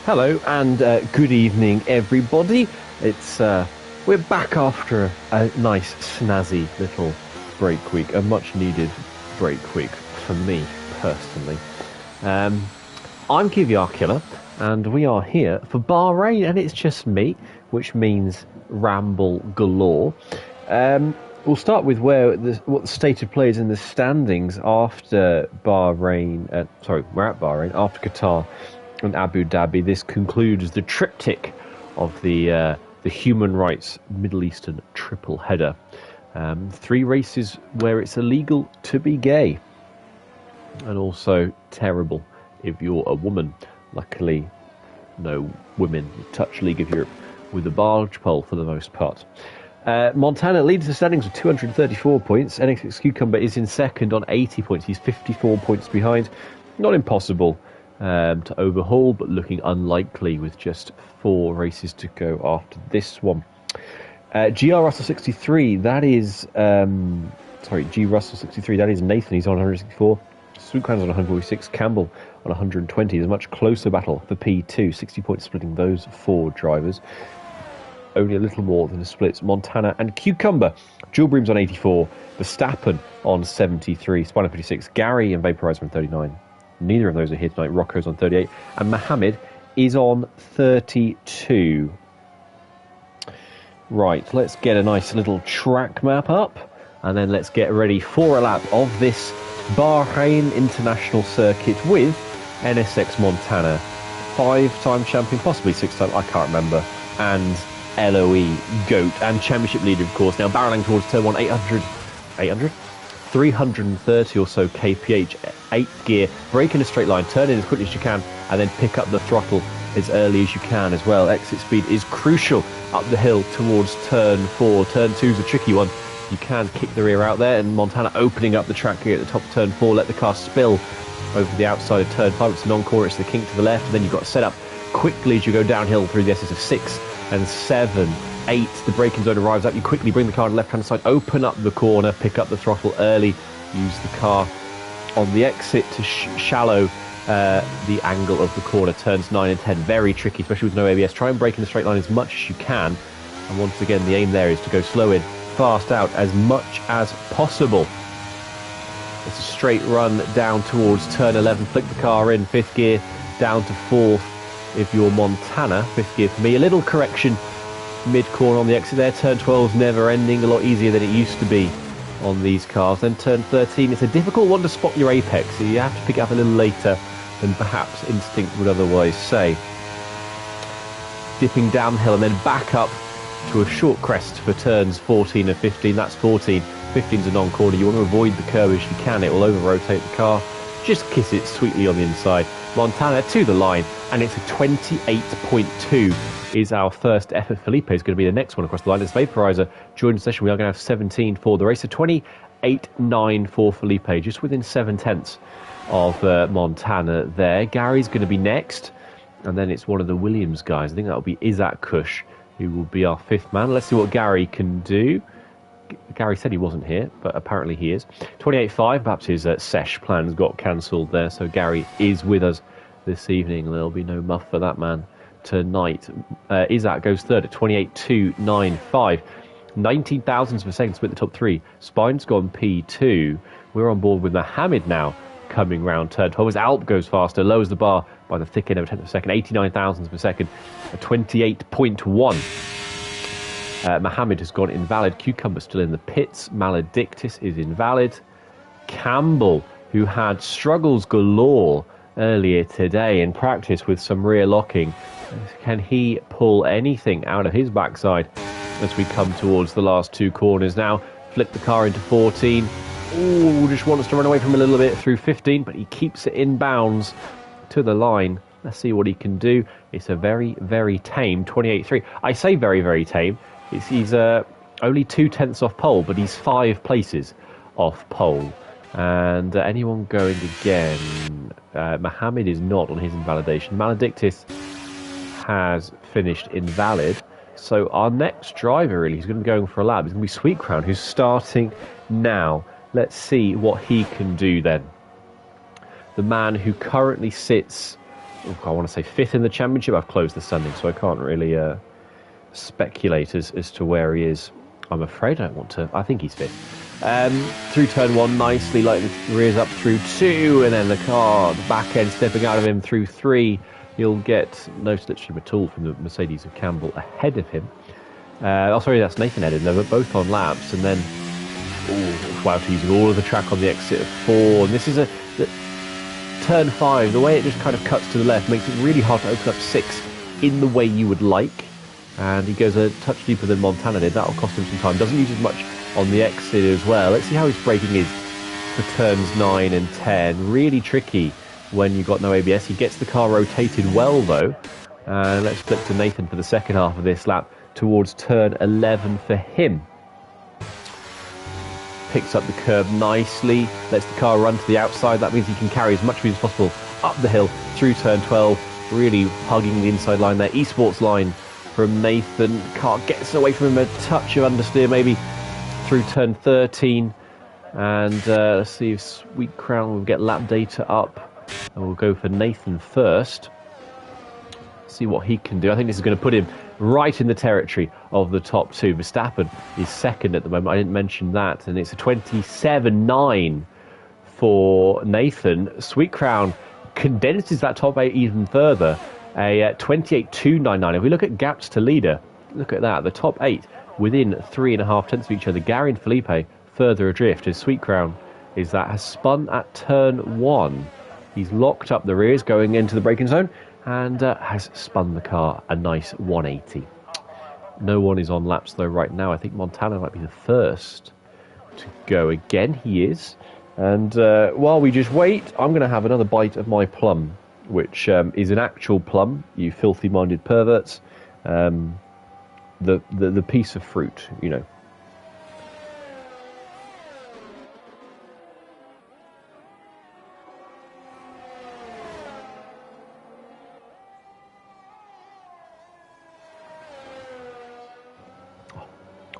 Hello and good evening, everybody. It's we're back after a nice, snazzy little break week, a much-needed break week for me personally. I'm Kivyar Killer, and we are here for Bahrain, and it's just me, which means ramble galore. We'll start with what the state of play is in the standings after Bahrain. We're at Bahrain after Qatar and Abu Dhabi. This concludes the triptych of the human rights Middle Eastern triple header. 3 races where it's illegal to be gay, and also terrible if you're a woman. Luckily, no women touch League of Europe with a barge pole for the most part. Montana leads the standings with 234 points. NXX Cucumber is in second on 80 points. He's 54 points behind. Not impossible to overhaul, but looking unlikely with just 4 races to go after this one. GR Russell 63, that is... G Russell 63, that is Nathan. He's on 164. Swoopcrown's on 146. Campbell on 120. There's a much closer battle for P2. 60 points splitting those 4 drivers. Only a little more than the splits Montana and Cucumber. Jewel Broom's on 84. Verstappen on 73. Spino 56. Gary and Vaporizer on 39. Neither of those are here tonight. Rocco's on 38. And Mohammed is on 32. Right, let's get a nice little track map up. And then let's get ready for a lap of this Bahrain International Circuit with NSX Montana. 5-time champion, possibly 6-time, I can't remember. And LOE GOAT and championship leader, of course. Now barreling towards turn 1, 330 or so kph, 8th gear, brake in a straight line, turn in as quickly as you can, and then pick up the throttle as early as you can as well. Exit speed is crucial up the hill towards turn 4. Turn 2 is a tricky one. You can kick the rear out there, and Montana opening up the track here at the top of turn 4, let the car spill over the outside of turn 5. It's a non-corner, it's the kink to the left, and then you've got to set up quickly as you go downhill through the S's of 6 and 7, 8. The braking zone arrives up. You quickly bring the car on the left-hand side, open up the corner, pick up the throttle early, use the car on the exit to shallow the angle of the corner. Turns 9 and 10, very tricky, especially with no ABS. Try and brake in the straight line as much as you can. And once again, the aim there is to go slow in, fast out as much as possible. It's a straight run down towards turn 11. Flick the car in, 5th gear, down to 4th. If you're Montana, 5th gear for me. A little correction mid-corner on the exit there. Turn 12 is never ending, a lot easier than it used to be on these cars. Then turn 13, it's a difficult one to spot your apex, so you have to pick it up a little later than perhaps instinct would otherwise say. Dipping downhill and then back up to a short crest for turns 14 and 15. That's 14. 15's a non-corner. You want to avoid the curve as you can. It will over-rotate the car. Just kiss it sweetly on the inside. Montana to the line, and it's a 28.2 is our first effort. Felipe is going to be the next one across the line. As Vaporizer joins the session, we are going to have 17 for the race. So 28.9 for Felipe, just within 7/10 of Montana there. Gary's going to be next, and then it's one of the Williams guys. I think that'll be Isaac Kush, who will be our 5th man. Let's see what Gary can do. Gary said he wasn't here, but apparently he is. 28.5, perhaps his sesh plans got cancelled there, so Gary is with us this evening. There'll be no muff for that man tonight. Isaac goes third at 28.295. 19 thousandths of a second split the top 3. Spine's gone P2. We're on board with Mohammed now coming round turn 12. As Alp goes faster, lowers the bar by the thick end of a 10th of a second. 89 thousandths of a second, a 28.1. Mohammed has gone invalid. Cucumber still in the pits. Maledictus is invalid. Campbell, who had struggles galore earlier today in practice with some rear locking, can he pull anything out of his backside as we come towards the last 2 corners now? Flip the car into 14. Ooh, just wants to run away from a little bit through 15, but he keeps it in bounds to the line. Let's see what he can do. It's a very, very tame 28.3. I say very, very tame. He's only 2/10 off pole, but he's 5 places off pole. And anyone going again? Mohammed is not on his invalidation. Maledictus has finished invalid. So our next driver, really, who's going to be going for a lap, is going to be Sweet Crown, who's starting now. Let's see what he can do then. The man who currently sits I want to say 5th in the championship. I've closed the standing, so I can't really speculate as to where he is. I'm afraid I don't want to. I think he's 5th. Through turn 1 nicely, like the rears up through 2, and then the back end stepping out of him through 3. He'll get no slipstream at all from the Mercedes of Campbell ahead of him. Sorry, that's Nathan headed. They're both on laps, and then Wout using all of the track on the exit of 4. And this is turn 5. The way it just kind of cuts to the left makes it really hard to open up 6 in the way you would like. And he goes a touch deeper than Montana did. That'll cost him some time. Doesn't use as much on the exit as well. Let's see how his braking is for turns 9 and 10. Really tricky when you've got no ABS. He gets the car rotated well, though. Let's flip to Nathan for the second half of this lap towards turn 11 for him. Picks up the curb nicely, lets the car run to the outside. That means he can carry as much speed as possible up the hill through turn 12, really hugging the inside line there. Esports line from Nathan. Car gets away from him a touch of understeer maybe through turn 13. And let's see if Sweet Crown will get lap data up. And we'll go for Nathan first. See what he can do. I think this is going to put him right in the territory of the top 2. Verstappen is second at the moment. I didn't mention that. And it's a 27.9 for Nathan. Sweet Crown condenses that top 8 even further. A 28.299. If we look at gaps to leader, look at that. The top 8 within 3.5 tenths of each other. Gary and Felipe further adrift as Sweet Crown has spun at turn 1. He's locked up the rears going into the braking zone and has spun the car a nice 180. No one is on laps though right now. I think Montana might be the first to go again. He is. And while we just wait, I'm going to have another bite of my plum, which is an actual plum, you filthy-minded perverts. The piece of fruit, you know.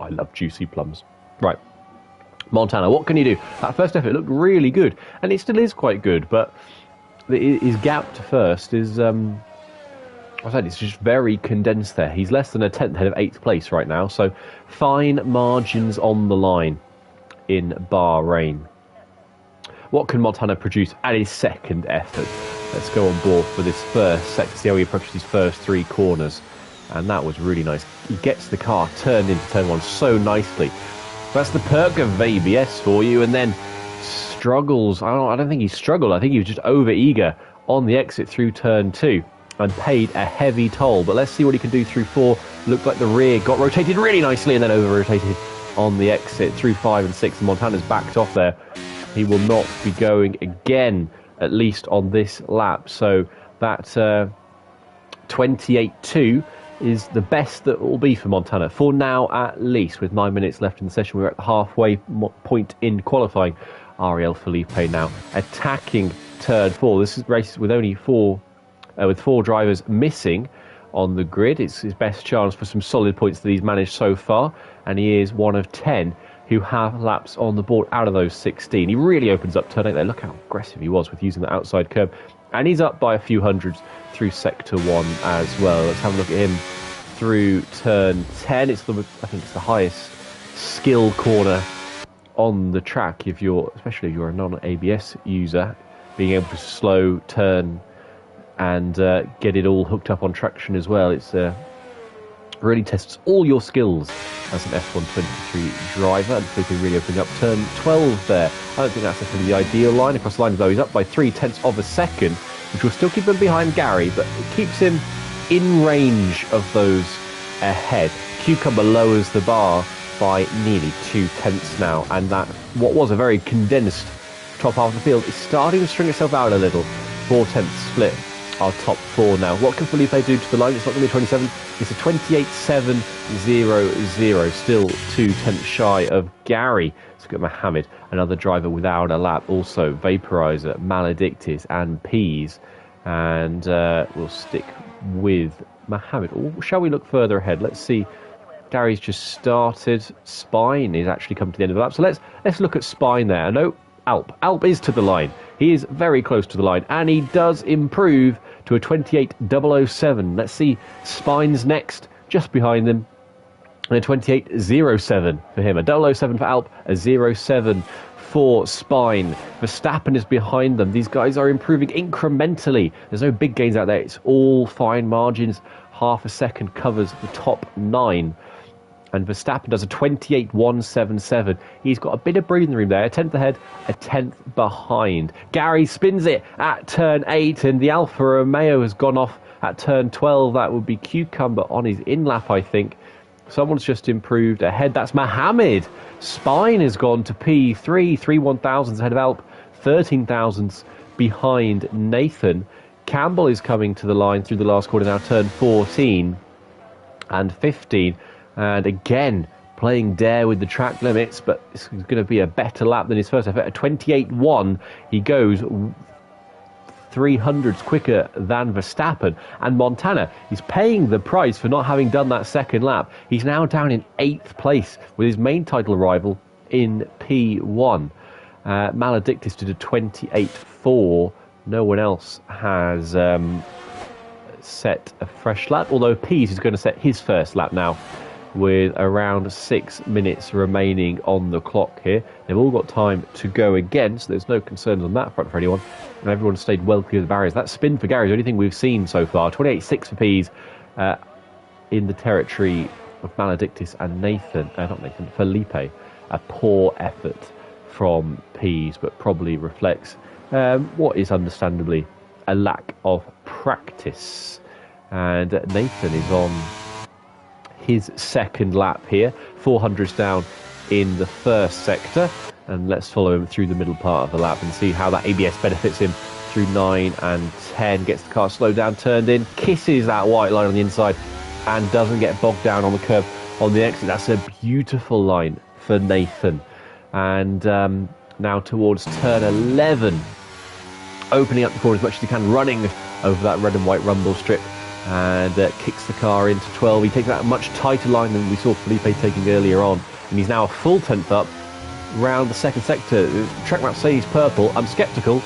I love juicy plums. Right. Montana, what can you do? That first effort looked really good, and it still is quite good, but his gap to first is, I said, it's just very condensed there. He's less than a tenth ahead of 8th place right now, so fine margins on the line in Bahrain. What can Montana produce at his second effort? Let's go on board for this first set to see how he approaches his first 3 corners. And that was really nice. He gets the car turned into turn 1 so nicely. That's the perk of ABS for you. And then struggles. I don't think he struggled. I think he was just over-eager on the exit through turn 2 and paid a heavy toll. But let's see what he can do through 4. Looked like the rear got rotated really nicely and then over-rotated on the exit through 5 and 6. And Montana's backed off there. He will not be going again, at least on this lap. So that 28.2 is the best that will be for Montana, for now at least. With 9 minutes left in the session, we're at the halfway point in qualifying. Ariel Felipe now attacking turn 4. This is race with only 4 drivers missing on the grid. It's his best chance for some solid points that he's managed so far, and he is one of 10 who have laps on the board out of those 16. He really opens up turn 8 there. Look how aggressive he was with using the outside curb. And he's up by a few hundreds through sector 1 as well. Let's have a look at him through turn 10. I think it's the highest skill corner on the track, especially if you're a non-ABS user, being able to slow, turn, and get it all hooked up on traction as well. It's really tests all your skills as an F123 driver, and Felipe really opening up turn 12 there. I don't think that's necessarily the ideal line. Across the line, though, he's up by 0.3 of a second, which will still keep him behind Gary, but it keeps him in range of those ahead. Cucumber lowers the bar by nearly 0.2 now, and that, what was a very condensed top half of the field, is starting to string itself out a little. 0.4 split. Our top 4 now. What can Felipe do to the line? It's not going to be 27. It's a 28.700. Still 0.2 shy of Gary. Let's look at Mohammed, another driver without a lap. Also Vaporizer, Maledictus, and Peas. And we'll stick with Mohammed. Or shall we look further ahead? Let's see. Gary's just started. Spine is actually come to the end of the lap. So let's look at Spine there. No, Alp is to the line. He is very close to the line, and he does improve to a 28.007. Let's see Spine's next, just behind them. And a 28.07 for him. A 007 for Alp, a 07 for Spine. Verstappen is behind them. These guys are improving incrementally. There's no big gains out there. It's all fine margins. Half a second covers the top 9. And Verstappen does a 28.177. He's got a bit of breathing room there. A 10th ahead, a 10th behind. Gary spins it at turn 8, and the Alfa Romeo has gone off at turn 12. That would be Cucumber on his in-lap, I think. Someone's just improved ahead. That's Mohammed. Spine has gone to P3, 3/1000s ahead of Alp, 13,000s behind Nathan. Campbell is coming to the line through the last corner now, turn 14 and 15. And again, playing dare with the track limits, but it's going to be a better lap than his first effort. At 28.1, he goes 300s quicker than Verstappen. And Montana is paying the price for not having done that second lap. He's now down in 8th place with his main title rival in P1. Maledictus did a 28.4. No one else has set a fresh lap, although Pease is going to set his first lap now with around 6 minutes remaining on the clock here. They've all got time to go again, so there's no concerns on that front for anyone. And everyone stayed well clear of the barriers. That spin for Gary is the only thing we've seen so far. 28.6 for Pease in the territory of Maledictus and Felipe. A poor effort from Pease, but probably reflects what is understandably a lack of practice. And Nathan is on his second lap here, 400s down in the first sector, and let's follow him through the middle part of the lap and see how that ABS benefits him through 9 and 10. Gets the car slowed down, turned in, kisses that white line on the inside, and doesn't get bogged down on the curb on the exit. That's a beautiful line for Nathan. And now towards turn 11, opening up the corner as much as he can, running over that red and white rumble strip, and kicks the car into 12. He takes that a much tighter line than we saw Felipe taking earlier on, and he's now a full 10th up round the second sector. Track map says he's purple. I'm sceptical,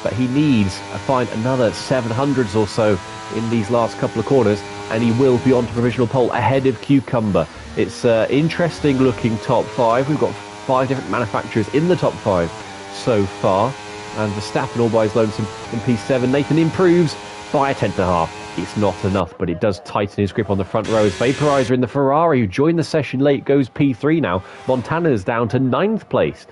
but he needs to find another 700s or so in these last couple of corners, and he will be on to provisional pole ahead of Cucumber. It's interesting looking top 5. We've got 5 different manufacturers in the top 5 so far, and Verstappen all by his lonesome in P7. Nathan improves by a 10th and a half. It's not enough, but it does tighten his grip on the front row. As Vaporizer in the Ferrari, who joined the session late, goes P3 now. Montana's down to 9th place.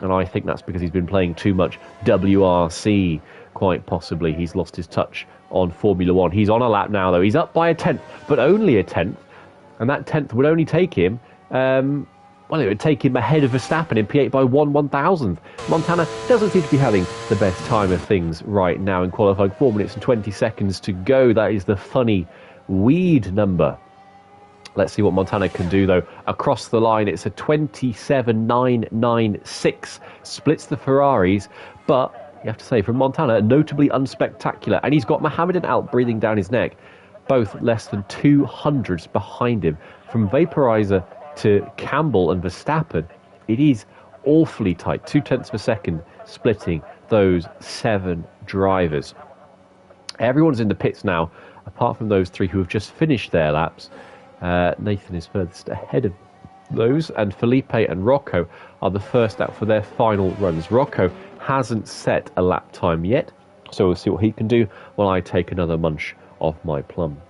And I think that's because he's been playing too much WRC, quite possibly. He's lost his touch on Formula 1. He's on a lap now, though. He's up by a 10th, but only a 10th. And that 10th would only take him... it would take him ahead of Verstappen in P8 by 1/1000th. Montana doesn't seem to be having the best time of things right now in qualifying. 4 minutes and 20 seconds to go. That is the funny weed number. Let's see what Montana can do, though. Across the line, it's a 27.996. Splits the Ferraris, but you have to say, from Montana, notably unspectacular. And he's got Mohammed and Alp breathing down his neck, both less than 200s behind him. From Vaporizer to Campbell and Verstappen, it is awfully tight. 0.2 of a second splitting those 7 drivers. Everyone's in the pits now, apart from those 3 who have just finished their laps. Nathan is furthest ahead of those, and Felipe and Rocco are the first out for their final runs. Rocco hasn't set a lap time yet, so we'll see what he can do while I take another munch of my plum.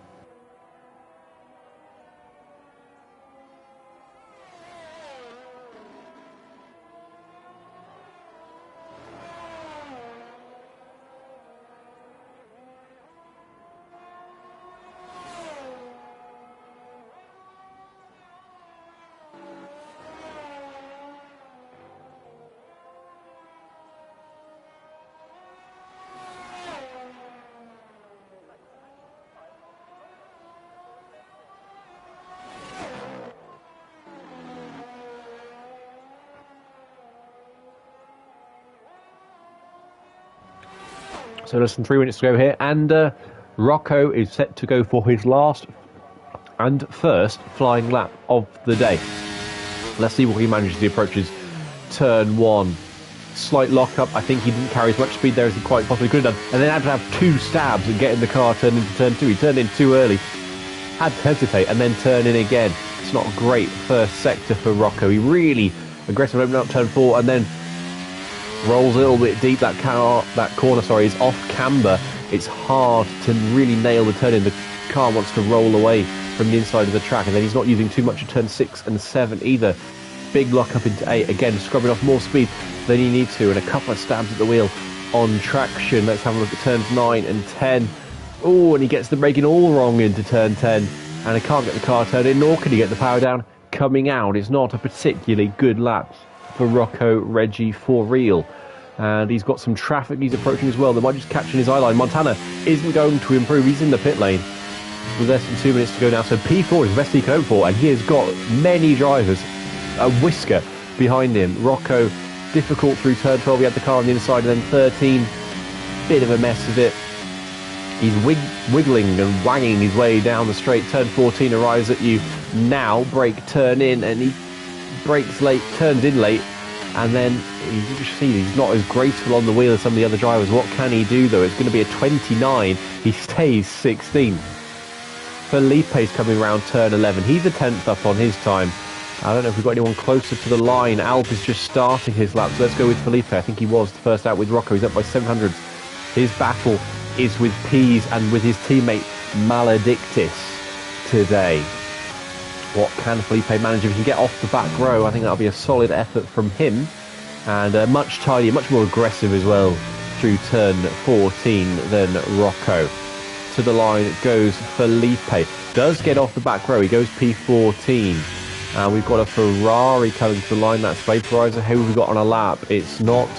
So less than 3 minutes to go here, and Rocco is set to go for his last and first flying lap of the day. Let's see what he manages as he approaches turn 1. Slight lock-up. I think he didn't carry as much speed there as he quite possibly could have done. And then had to have 2 stabs and get in the car, turn into turn 2. He turned in too early. Had to hesitate and then turn in again. It's not a great first sector for Rocco. He really aggressive opening up turn 4 and then rolls a little bit deep. That corner is off camber. It's hard to really nail the turn in. The car wants to roll away from the inside of the track, and then he's not using too much at turn 6 and 7 either. Big lock up into 8, again scrubbing off more speed than he needs to, and a couple of stabs at the wheel on traction. Let's have a look at turns 9 and 10. Oh, and he gets the braking all wrong into turn 10, and he can't get the car turned in, nor can he get the power down coming out. It's not a particularly good lap for Rocco Reggie for real. And he's got some traffic he's approaching as well. They might just catch in his eye line. Montana isn't going to improve. He's in the pit lane with less than 2 minutes to go now. So P4 is the best he can hope for, and he has got many drivers, a whisker behind him. Rocco, difficult through turn 12. He had the car on the inside, and then 13, bit of a mess of it. He's wiggling and wanging his way down the straight. Turn 14 arrives at you now. Brake, turn in, and he brakes late, turns in late, and then you just see he's not as graceful on the wheel as some of the other drivers. What can he do though? It's going to be a 29. He stays 16th. Felipe's coming around turn 11. He's a 10th up on his time. I don't know if we've got anyone closer to the line. Alp is just starting his lap, so let's go with Felipe. I think he was the first out with Rocco. He's up by 700. His battle is with Pease and with his teammate Maledictus today. What can Felipe manage? If he can get off the back row, I think that'll be a solid effort from him. And much tidier, much more aggressive as well through turn 14 than Rocco. To the line goes Felipe. Does get off the back row. He goes P14. And we've got a Ferrari coming to the line. That's Vaporizer. Who have we got on a lap? It's not...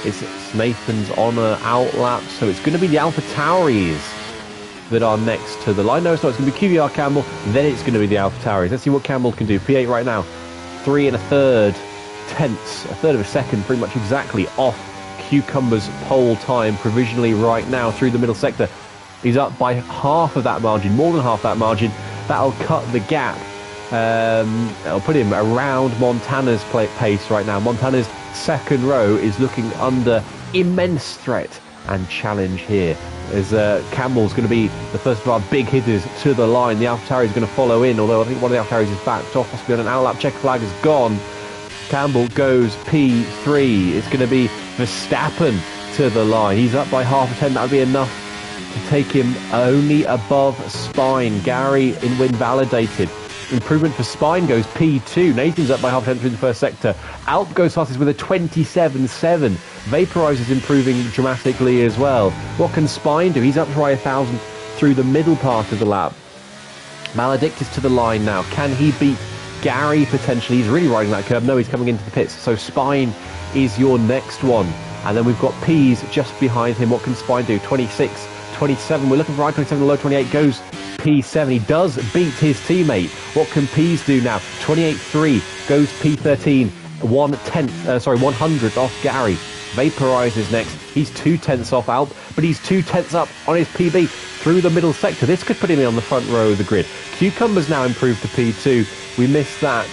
It's Nathan's on an out lap. So it's going to be the Alpha Tauris that are next to the line. No, it's not. It's going to be QVR Campbell. Then it's going to be the Alpha Tauris. Let's see what Campbell can do. P8 right now. 3 1/3 tenths. A third of a second, pretty much exactly off Cucumber's pole time provisionally right now through the middle sector. He's up by half of that margin, more than half that margin. That'll cut the gap. It'll put him around Montana's pace right now. Montana's second row is looking under immense threat and challenge here. As Campbell's going to be the first of our big hitters to the line. The AlphaTauri is going to follow in, although I think one of the AlphaTauris is backed off, possibly on an outlap. Checker flag is gone. Campbell goes P3. It's going to be Verstappen to the line. He's up by half a 10. That would be enough to take him only above Spine. Gary in win validated. Improvement for Spine goes P2. Nathan's up by half a 10 through the first sector. Alp goes fastest with a 27.7. Vaporizer's improving dramatically as well. What can Spine do? He's up by 1,000 through the middle part of the lap. Maledictus to the line now. Can he beat Gary potentially? He's really riding that curve. No, he's coming into the pits. So Spine is your next one. And then we've got Pease just behind him. What can Spine do? 26, 27. We're looking for right 27, low 28 goes P7. He does beat his teammate. What can Pease do now? 28.3 goes P13. 100th off Gary. Vaporizes next. He's 2/10 off Alp, but he's 2/10 up on his PB through the middle sector. This could put him on the front row of the grid. Cucumber's now improved to P2. We missed that.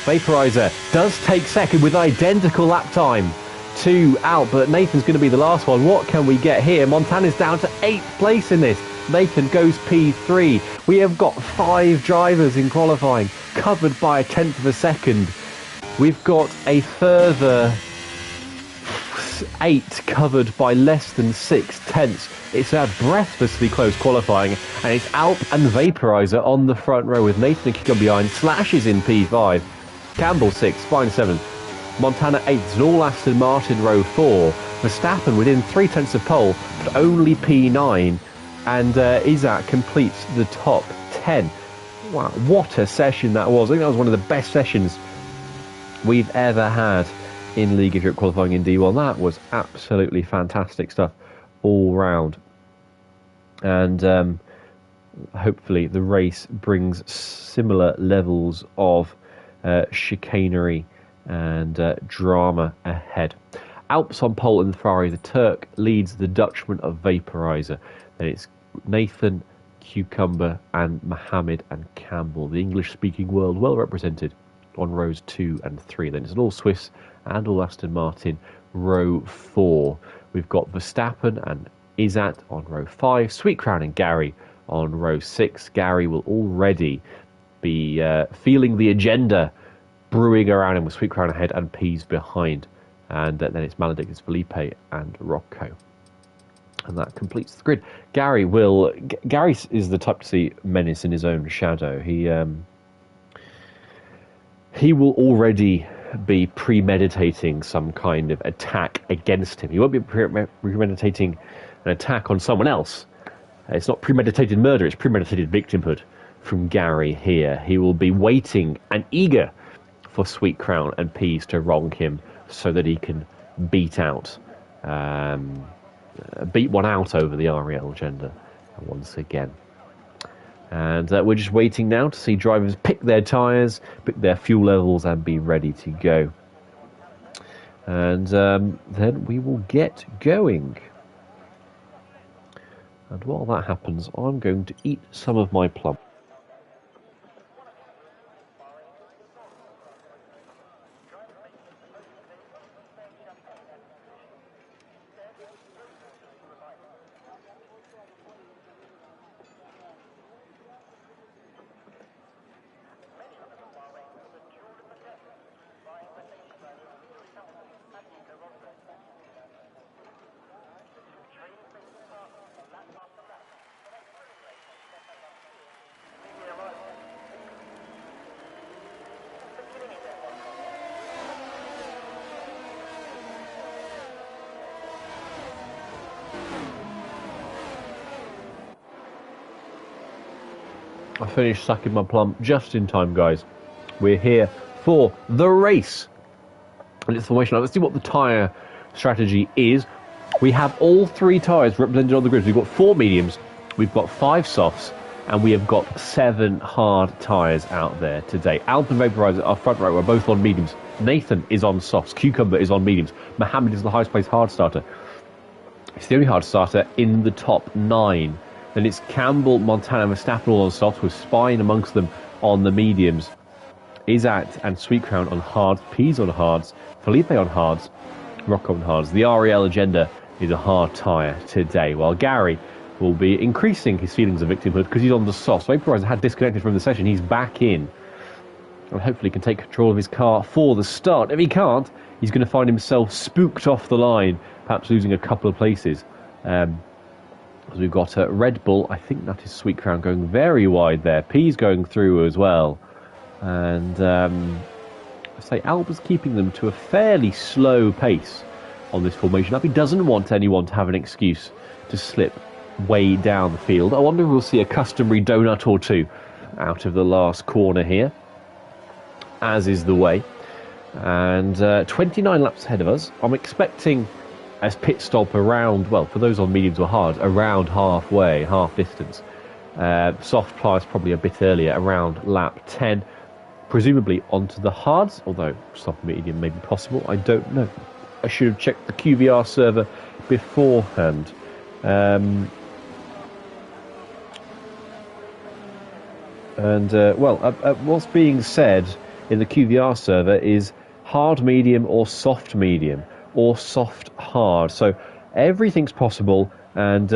Vaporizer does take second with identical lap time to Alp, but Nathan's going to be the last one. What can we get here? Montana's down to 8th place in this. Nathan goes P3. We have got 5 drivers in qualifying, covered by 1/10 of a second. We've got a further 8 covered by less than 6/10. It's a breathlessly close qualifying, and it's Alp and Vaporizer on the front row with Nathan and Cucumber behind. Slashes in P5. Campbell 6th, Spine 7th. Montana 8th, and all Aston Martin row 4. Verstappen within 3/10 of pole, but only P9. And Isaac completes the top 10. Wow, what a session that was. I think that was one of the best sessions we've ever had in League of Europe qualifying in D1. That was absolutely fantastic stuff all round. And hopefully the race brings similar levels of chicanery and drama ahead. Alps on pole in the Ferrari. The Turk leads the Dutchman of Vaporizer. Then it's Nathan, Cucumber and Mohammed and Campbell. The English-speaking world well represented on rows 2 and 3. Then it's an all Swiss and all Aston Martin row 4. We've got Verstappen and Izzat on row 5, Sweet Crown and Gary on row 6. Gary will already be feeling the agenda brewing around him with Sweet Crown ahead and Pease behind. And then it's Maledictus, Felipe and Rocco. And that completes the grid. Gary is the type to see menace in his own shadow. He will already be premeditating some kind of attack against him. He won't be premeditating an attack on someone else. It's not premeditated murder, it's premeditated victimhood from Gary here. He will be waiting and eager for Sweet Crown and Pease to wrong him so that he can beat one out over the Ariel agenda once again. And we're just waiting now to see drivers pick their tyres, pick their fuel levels and be ready to go. And then we will get going. And while that happens, I'm going to eat some of my plum. I finished sucking my plum just in time, guys. We're here for the race. And it's formation. Now, let's see what the tyre strategy is. We have all 3 tyres represented on the grid. We've got 4 mediums, we've got 5 softs, and we have got 7 hard tyres out there today. Alpen Vaporizer, our front row, are both on mediums. Nathan is on softs. Cucumber is on mediums. Mohammed is the highest placed hard starter. It's the only hard starter in the top 9. Then it's Campbell, Montana, Verstappen all on softs, with Spine amongst them on the mediums. Izzat and Sweet Crown on hards, Pease on hards, Felipe on hards, Rocco on hards. The Ariel agenda is a hard tyre today, while Gary will be increasing his feelings of victimhood because he's on the softs. Vaporizer had disconnected from the session. He's back in. And hopefully can take control of his car for the start. If he can't, he's going to find himself spooked off the line, perhaps losing a couple of places. As we've got Red Bull, I think that is Sweet Crown going very wide there. Pease going through as well. And I say Alba's keeping them to a fairly slow pace on this formation up. He doesn't want anyone to have an excuse to slip way down the field. I wonder if we'll see a customary donut or two out of the last corner here, as is the way. And 29 laps ahead of us. I'm expecting as pit stop around, well, for those on mediums or hards, around halfway, half distance. Soft pliers probably a bit earlier, around lap 10. Presumably onto the hards, although soft medium may be possible, I don't know. I should have checked the QVR server beforehand. What's being said in the QVR server is hard medium or soft medium, or soft hard. So everything's possible, and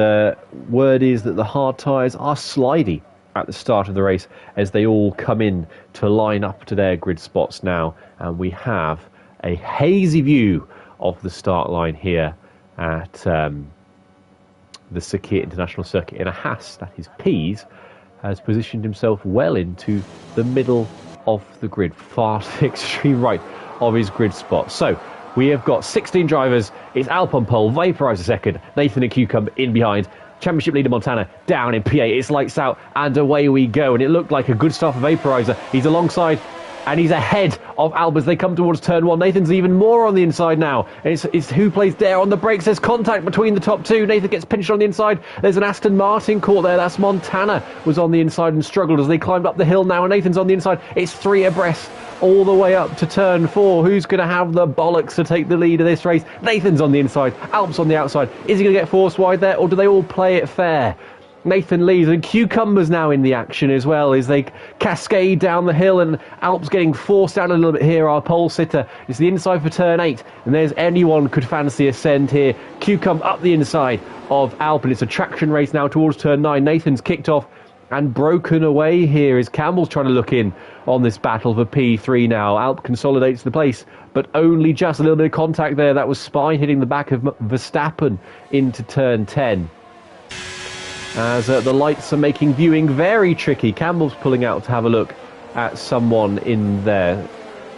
word is that the hard tyres are slidey at the start of the race as they all come in to line up to their grid spots now, and we have a hazy view of the start line here at the Sakhir International Circuit in a Haas. That is Pease has positioned himself well into the middle of the grid, far to the extreme right of his grid spot. So we have got 16 drivers. It's Alp on pole, Vaporizer second, Nathan and Cucumber in behind. Championship leader Montana down in P8. It's lights out and away we go. And it looked like a good start for Vaporizer. He's alongside and he's ahead of Alba as they come towards turn 1. Nathan's even more on the inside now. It's who plays there on the brakes. There's contact between the top 2. Nathan gets pinched on the inside. There's an Aston Martin caught there. That's Montana was on the inside and struggled as they climbed up the hill now. And Nathan's on the inside. It's 3 abreast all the way up to turn 4. Who's going to have the bollocks to take the lead of this race? Nathan's on the inside. Alp's on the outside. Is he going to get forced wide there, or do they all play it fair? Nathan leads, and Cucumber's now in the action as well as they cascade down the hill, and Alp's getting forced down a little bit here. Our pole sitter is the inside for turn 8, and there's anyone could fancy a send here. Cucumber up the inside of Alp, and it's a traction race now towards turn 9. Nathan's kicked off and broken away here as Campbell's trying to look in on this battle for P3 now. Alp consolidates the place, but only just a little bit of contact there. That was Spine hitting the back of Verstappen into turn 10. As the lights are making viewing very tricky. Campbell's pulling out to have a look at someone in there.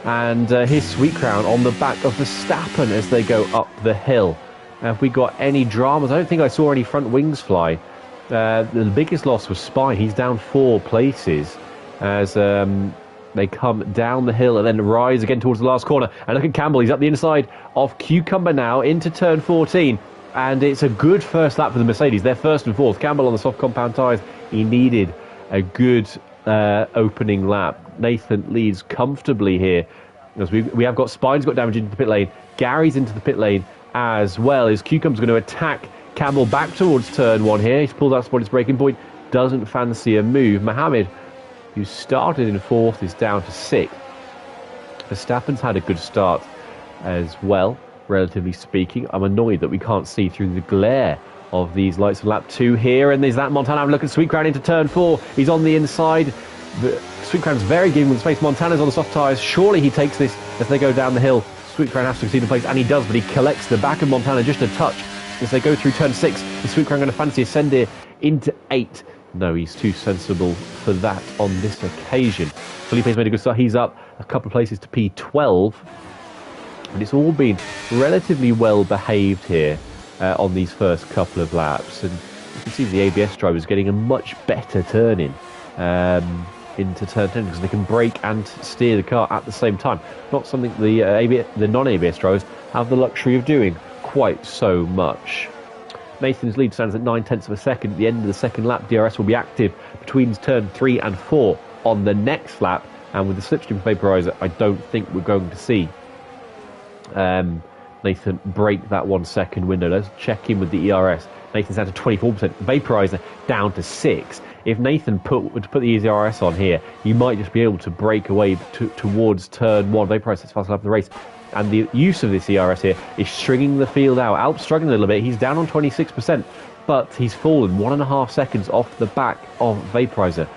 And his Sweet Crown on the back of Verstappen as they go up the hill. Have we got any dramas? I don't think I saw any front wings fly. The biggest loss was Spine. He's down 4 places as they come down the hill and then rise again towards the last corner. And look at Campbell. He's up the inside of Cucumber now into turn 14. And it's a good first lap for the Mercedes. They're first and fourth. Campbell on the soft compound tyres. He needed a good opening lap. Nathan leads comfortably here. As we have got Spine's got damage into the pit lane. Gary's into the pit lane as well. As Cucumber's going to attack Campbell back towards turn 1 here. He's pulled out spot his braking point. Doesn't fancy a move. Mohammed, who started in 4th, is down to 6th. Verstappen's had a good start as well, relatively speaking. I'm annoyed that we can't see through the glare of these lights of lap 2 here. And there's that Montana having a look at Sweet Crown into turn 4. He's on the inside. The Sweet Crown's very giving with space. Montana's on the soft tyres. Surely he takes this as they go down the hill. Sweet Crown has to concede the place, and he does, but he collects the back of Montana just a touch as they go through turn 6. The Sweet Crown going to fancy a send here into 8. No, he's too sensible for that on this occasion. Felipe's made a good start. He's up a couple of places to P12. And it's all been relatively well behaved here on these first couple of laps. And you can see the ABS drivers getting a much better turn in into turn 10 because they can brake and steer the car at the same time. Not something the non-ABS drivers have the luxury of doing quite so much. Nathan's lead stands at 9/10 of a second. At the end of the second lap, DRS will be active between turn 3 and 4 on the next lap. And with the slipstream vaporizer, I don't think we're going to see Nathan break that 1 second window. Let's check in with the ERS. Nathan's down to 24%. Vaporizer down to 6. If Nathan would put the ERS on here, you might just be able to break away towards turn 1. Vaporizer fast enough in the race. And the use of this ERS here is stringing the field out. Alp's struggling a little bit. He's down on 26%, but he's fallen 1.5 seconds off the back of Vaporizer.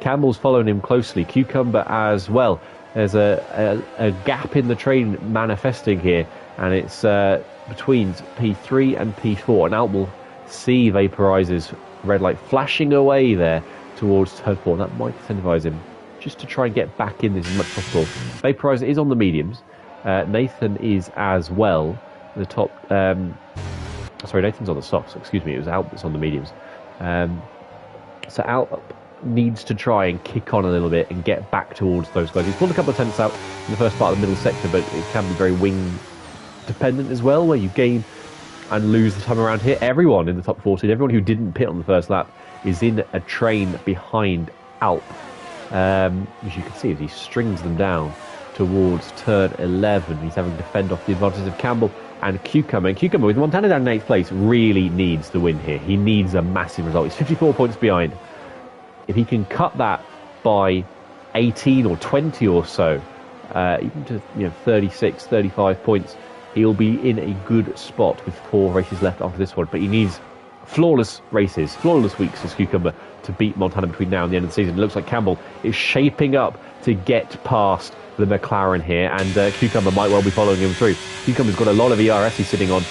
Campbell's following him closely. Cucumber as well. There's a gap in the train manifesting here, and it's between P3 and P4. And Alp will see Vaporizer's red light flashing away there towards turn 4. That might incentivize him just to try and get back in this as much as possible. Vaporizer is on the mediums. Nathan is as well. The top. Sorry, Nathan's on the softs. Excuse me. It was Alp that's on the mediums. So Alp needs to try and kick on a little bit and get back towards those guys. He's pulled a couple of tenths out in the first part of the middle sector, but it can be very wing dependent as well, where you gain and lose the time around here. Everyone in the top 14, everyone who didn't pit on the first lap, is in a train behind Alp. As you can see, as he strings them down towards turn 11. He's having to fend off the advantages of Campbell and Cucumber. And Cucumber, with Montana down in 8th place, really needs the win here. He needs a massive result. He's 54 points behind. If he can cut that by 18 or 20 or so, even to 36, 35 points, he'll be in a good spot with 4 races left after this one. But he needs flawless races, flawless weeks as Cucumber to beat Montana between now and the end of the season. It looks like Campbell is shaping up to get past the McLaren here, and Cucumber might well be following him through. Cucumber's got a lot of ERS he's sitting on.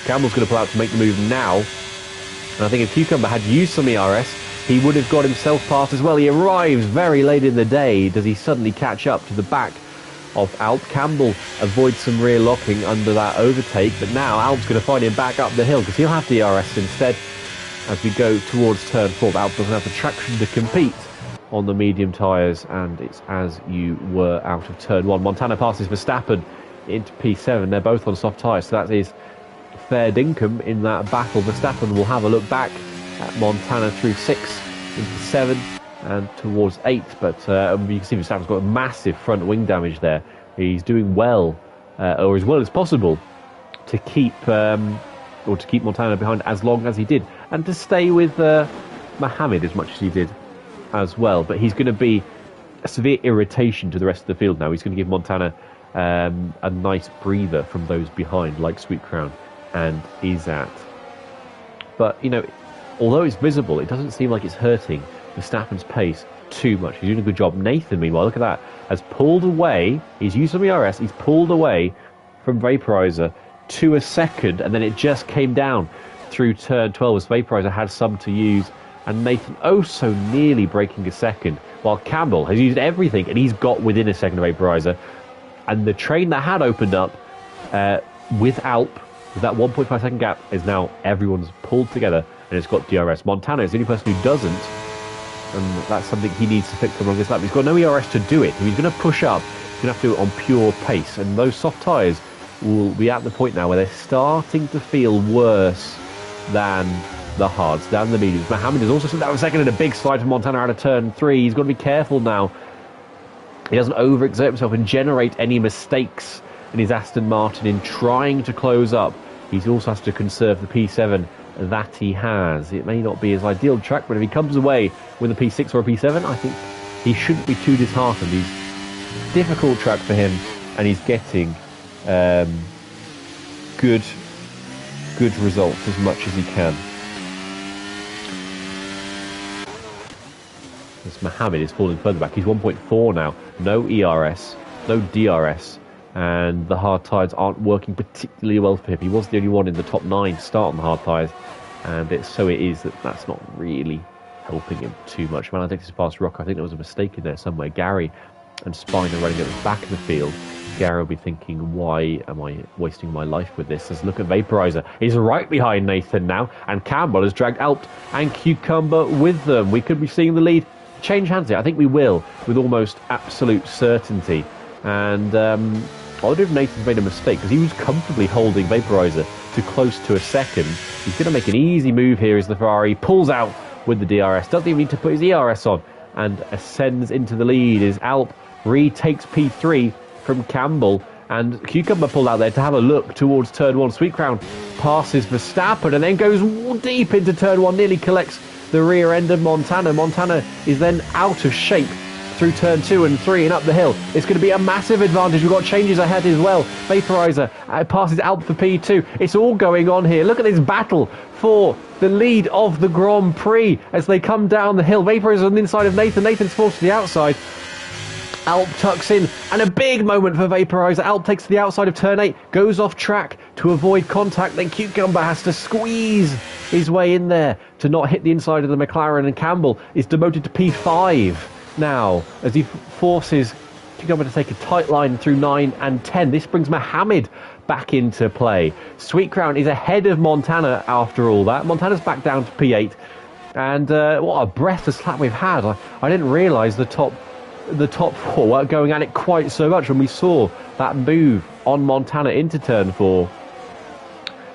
Campbell's going to pull out to make the move now. And I think if Cucumber had used some ERS, he would have got himself past as well. He arrives very late in the day. Does he suddenly catch up to the back of Alp? Campbell avoids some rear locking under that overtake, but now Alp's going to find him back up the hill because he'll have the ERS instead as we go towards turn 4. Alp doesn't have the traction to compete on the medium tyres, and it's as you were out of turn 1. Montana passes Verstappen into P7. They're both on soft tyres, so that is fair dinkum in that battle. Verstappen will have a look back at Montana through 6 into 7 and towards 8, but you can see Verstappen's got a massive front wing damage there. He's doing well, or as well as possible, to keep Montana behind as long as he did, and to stay with Mohammed as much as he did as well, but he's going to be a severe irritation to the rest of the field now. He's going to give Montana a nice breather from those behind, like Sweet Crown and Izat. But, you know, although it's visible, it doesn't seem like it's hurting Verstappen's pace too much. He's doing a good job. Nathan, meanwhile, look at that, has pulled away. He's used some ERS. He's pulled away from Vaporizer to a second, and then it just came down through turn 12 as Vaporizer had some to use, and Nathan oh so nearly breaking a second, while Campbell has used everything and he's got within a second of Vaporizer. And the train that had opened up with Alp, with that 1.5 second gap, is now everyone's pulled together and it's got DRS. Montana is the only person who doesn't, and that's something he needs to fix along this lap. He's got no ERS to do it. If he's going to push up, he's going to have to do it on pure pace, and those soft tyres will be at the point now where they're starting to feel worse than the hards, than the mediums. Mohammed has also slipped out a second in a big slide from Montana out of turn 3. He's got to be careful now. He doesn't overexert himself and generate any mistakes in his Aston Martin in trying to close up. He also has to conserve the P7 that he has. It may not be his ideal track, but if he comes away with a P6 or a P7, I think he shouldn't be too disheartened. He's a difficult track for him, and he's getting good results as much as he can. As Mohammed is falling further back. He's 1.4 now. No ERS, no DRS, and the hard tyres aren't working particularly well for him. He was the only one in the top 9 to start on the hard tyres, and so it is that's not really helping him too much. Man, I think this past Rock, I think there was a mistake in there somewhere. Gary and Spine are running at the back of the field. Gary will be thinking, why am I wasting my life with this? Let's look at Vaporizer. He's right behind Nathan now, and Campbell has dragged Alpt and Cucumber with them. We could be seeing the lead change hands here. I think we will, with almost absolute certainty. And I wonder if Nathan's made a mistake, because he was comfortably holding Vaporizer to close to a second. He's going to make an easy move here as the Ferrari pulls out with the DRS. Doesn't even need to put his ERS on, and ascends into the lead as Alp retakes P3 from Campbell, and Cucumber pulled out there to have a look towards turn 1. Sweet Crown passes Verstappen and then goes deep into turn 1, nearly collects the rear end of Montana. Montana is then out of shape through turn 2 and 3 and up the hill. It's going to be a massive advantage. We've got changes ahead as well. Vaporizer passes Alp for P2. It's all going on here. Look at this battle for the lead of the Grand Prix as they come down the hill. Vaporizer on the inside of Nathan. Nathan's forced to the outside. Alp tucks in, and a big moment for Vaporizer. Alp takes to the outside of turn 8, goes off track to avoid contact. Then Cucumber has to squeeze his way in there to not hit the inside of the McLaren, and Campbell is demoted to P5 now as he forces Cucumber to take a tight line through 9 and 10. This brings Mohammed back into play. Sweet Crown is ahead of Montana after all that. Montana's back down to P8, and what a breathless lap we've had. I didn't realise the top 4 weren't going at it quite so much when we saw that move on Montana into turn 4.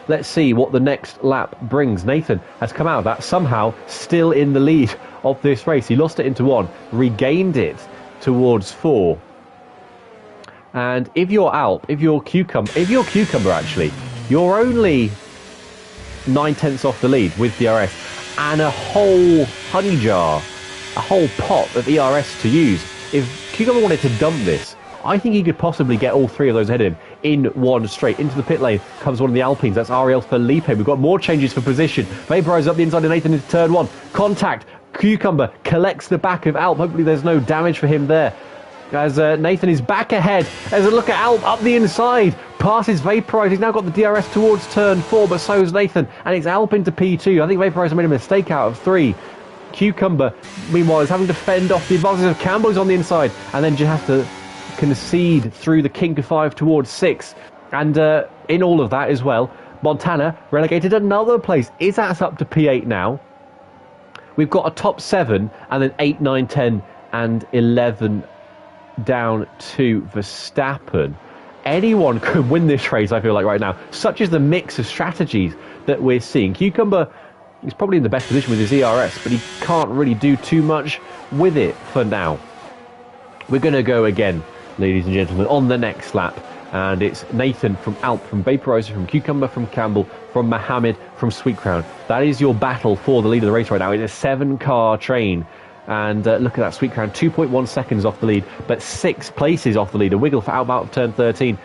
Let's see what the next lap brings. Nathan has come out of that, somehow still in the lead of this race. He lost it into 1, regained it towards 4. And if you're Alp, if you're Cucumber actually, you're only 9/10 off the lead with DRS and a whole honey jar, a whole pot of ERS to use. If Cucumber wanted to dump this, I think he could possibly get all 3 of those ahead of him in one straight. Into the pit lane comes one of the Alpines. That's Ariel Felipe. We've got more changes for position. Vaporizer up the inside of Nathan into turn 1. Contact. Cucumber collects the back of Alp. Hopefully there's no damage for him there. As Nathan is back ahead. As a look at Alp up the inside. Passes Vaporizer. He's now got the DRS towards turn 4, but so is Nathan. And it's Alp into P2. I think Vaporizer made a mistake out of 3. Cucumber, meanwhile, is having to fend off the advantage of Campbell, who's on the inside, and then just has to concede through the kink of 5 towards 6. And in all of that as well, Montana relegated another place. Izat's up to P8 now. We've got a top 7, and then 8, 9, 10, and 11 down to Verstappen. Anyone could win this race, I feel like, right now. Such is the mix of strategies that we're seeing. Cucumber, he's probably in the best position with his ERS, but he can't really do too much with it for now. We're going to go again, ladies and gentlemen, on the next lap. And it's Nathan from Alp, from Vaporizer, from Cucumber, from Campbell, from Mohammed, from Sweet Crown. That is your battle for the lead of the race right now. It's a 7-car train. And look at that, Sweet Crown, 2.1 seconds off the lead, but 6 places off the lead. A wiggle for Alp out of turn 13.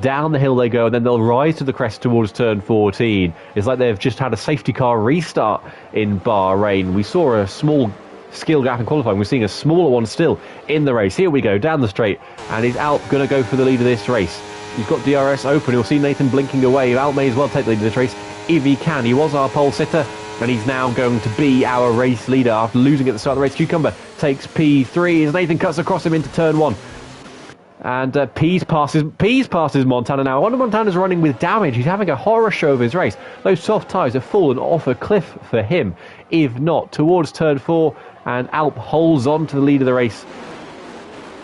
Down the hill they go, and then they'll rise to the crest towards turn 14. It's like they've just had a safety car restart in Bahrain. We saw a small skill gap in qualifying. We're seeing a smaller one still in the race. Here we go, down the straight, and is Alp going to go for the lead of this race? He's got DRS open. You'll see Nathan blinking away. Alp may as well take the lead of this race if he can. He was our pole sitter, and he's now going to be our race leader after losing at the start of the race. Cucumber takes P3 as Nathan cuts across him into turn 1. And Pease passes Montana now. I wonder Montana's running with damage. He's having a horror show of his race. Those soft tyres have fallen off a cliff for him. If not, towards turn 4, and Alp holds on to the lead of the race.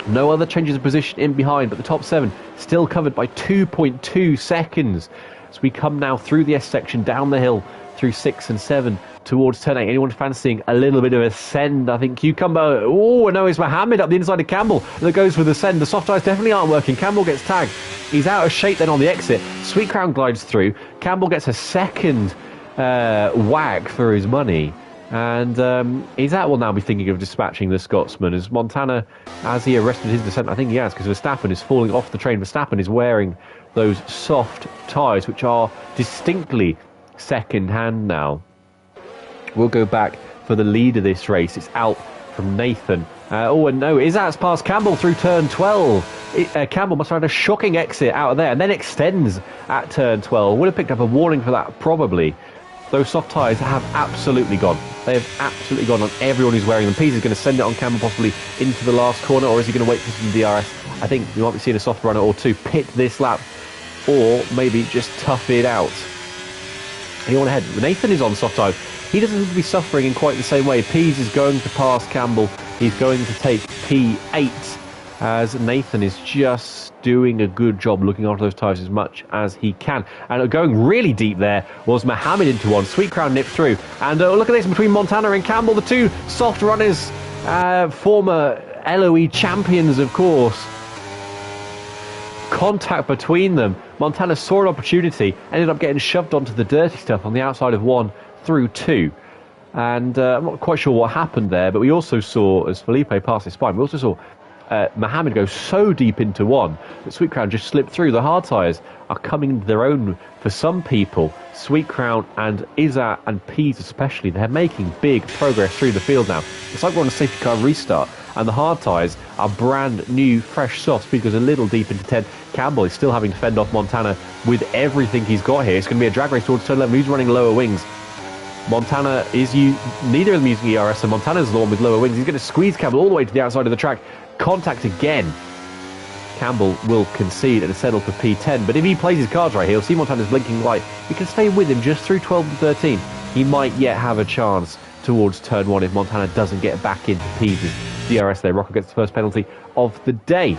No other changes of position in behind, but the top 7 still covered by 2.2 seconds. So we come now through the S section, down the hill, through 6 and 7, towards turn 8. Anyone fancying a little bit of ascend? I think Cucumber. Oh, no, it's Mohammed up the inside of Campbell that goes for the ascend. The soft tyres definitely aren't working. Campbell gets tagged. He's out of shape then on the exit. Sweet Crown glides through. Campbell gets a second whack for his money. And Izat will now be thinking of dispatching the Scotsman. As Montana, has he arrested his descent? I think he has, because Verstappen is falling off the train. Verstappen is wearing those soft tyres, which are distinctly second-hand now. We'll go back for the lead of this race. It's out from Nathan. And no, Izat's past Campbell through turn 12. Campbell must have had a shocking exit out of there and then extends at turn 12. Would have picked up a warning for that, probably. Those soft tyres have absolutely gone. They have absolutely gone on everyone who's wearing them. Pease is going to send it on Campbell possibly into the last corner, or is he going to wait for some DRS? I think we might be seeing a soft runner or two pit this lap, or maybe just tough it out. He on ahead. Nathan is on soft tyres. He doesn't seem to be suffering in quite the same way. Pease is going to pass Campbell. He's going to take P8 as Nathan is just doing a good job looking after those tyres as much as he can. And going really deep there was Mohammed into one. Sweet Crown nipped through. And look at this between Montana and Campbell, the two soft runners, former LOE champions, of course. Contact between them. Montana saw an opportunity, ended up getting shoved onto the dirty stuff on the outside of 1 through 2. And I'm not quite sure what happened there, but we also saw, as Felipe passed his spine, we also saw Mohammed go so deep into 1 that Sweet Crown just slipped through. The hard tyres are coming into their own for some people. Sweet Crown and Izat and Pease especially, they're making big progress through the field now. It's like we're on a safety car restart, and the hard tyres are brand new, fresh softs. Speed goes a little deep into 10. Campbell is still having to fend off Montana with everything he's got here. It's going to be a drag race towards turn 11. Who's running lower wings? Montana is neither of them using ERS, and Montana's the one with lower wings. He's going to squeeze Campbell all the way to the outside of the track. Contact again. Campbell will concede and settle for P10, but if he plays his cards right, he'll see Montana's blinking light. He can stay with him just through 12 and 13. He might yet have a chance towards turn 1 if Montana doesn't get back into Pease's DRS there. Rocco gets the first penalty of the day.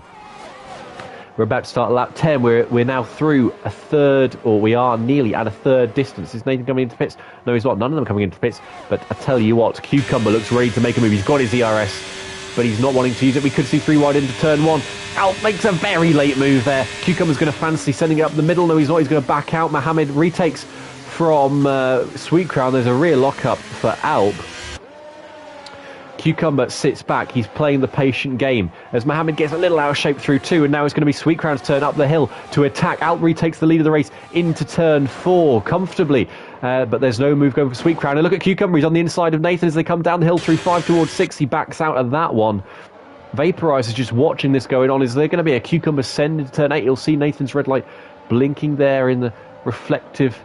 We're about to start lap 10. We're now through a third, or we are nearly at a third distance. Is Nathan coming into pits? No, he's not. None of them coming into pits. But I tell you what, Cucumber looks ready to make a move. He's got his DRS, but he's not wanting to use it. We could see 3 wide into turn 1. Alp makes a very late move there. Cucumber's going to fancy sending it up the middle. No, he's not. He's going to back out. Mohammed retakes from Sweet Crown. There's a rear lockup for Alp. Cucumber sits back. He's playing the patient game as Mohammed gets a little out of shape through 2, and now it's going to be Sweet Crown's turn up the hill to attack. Alp retakes the lead of the race into turn 4 comfortably, but there's no move going for Sweet Crown. And look at Cucumber. He's on the inside of Nathan as they come down the hill through 5 towards 6. He backs out of that one. Vaporizer is just watching this going on. Is there going to be a Cucumber send into turn 8? You'll see Nathan's red light blinking there in the reflective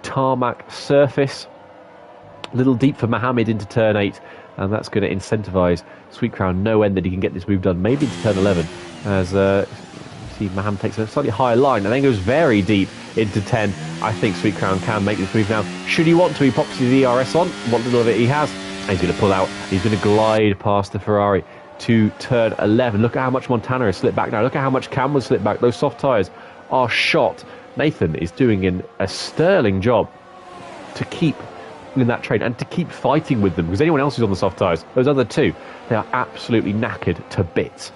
tarmac surface. A little deep for Mohammed into turn 8. And that's going to incentivise Sweet Crown no end that he can get this move done, maybe into turn 11, as you see Mohammed takes a slightly higher line and then goes very deep into 10. I think Sweet Crown can make this move now. Should he want to, he pops his ERS on. What little of it he has, and he's going to pull out. He's going to glide past the Ferrari to turn 11. Look at how much Montana has slipped back now. Look at how much Campbell's slipped back. Those soft tyres are shot. Nathan is doing a sterling job to keep in that train and to keep fighting with them, because anyone else who's on the soft tyres, those other two, they are absolutely knackered to bits.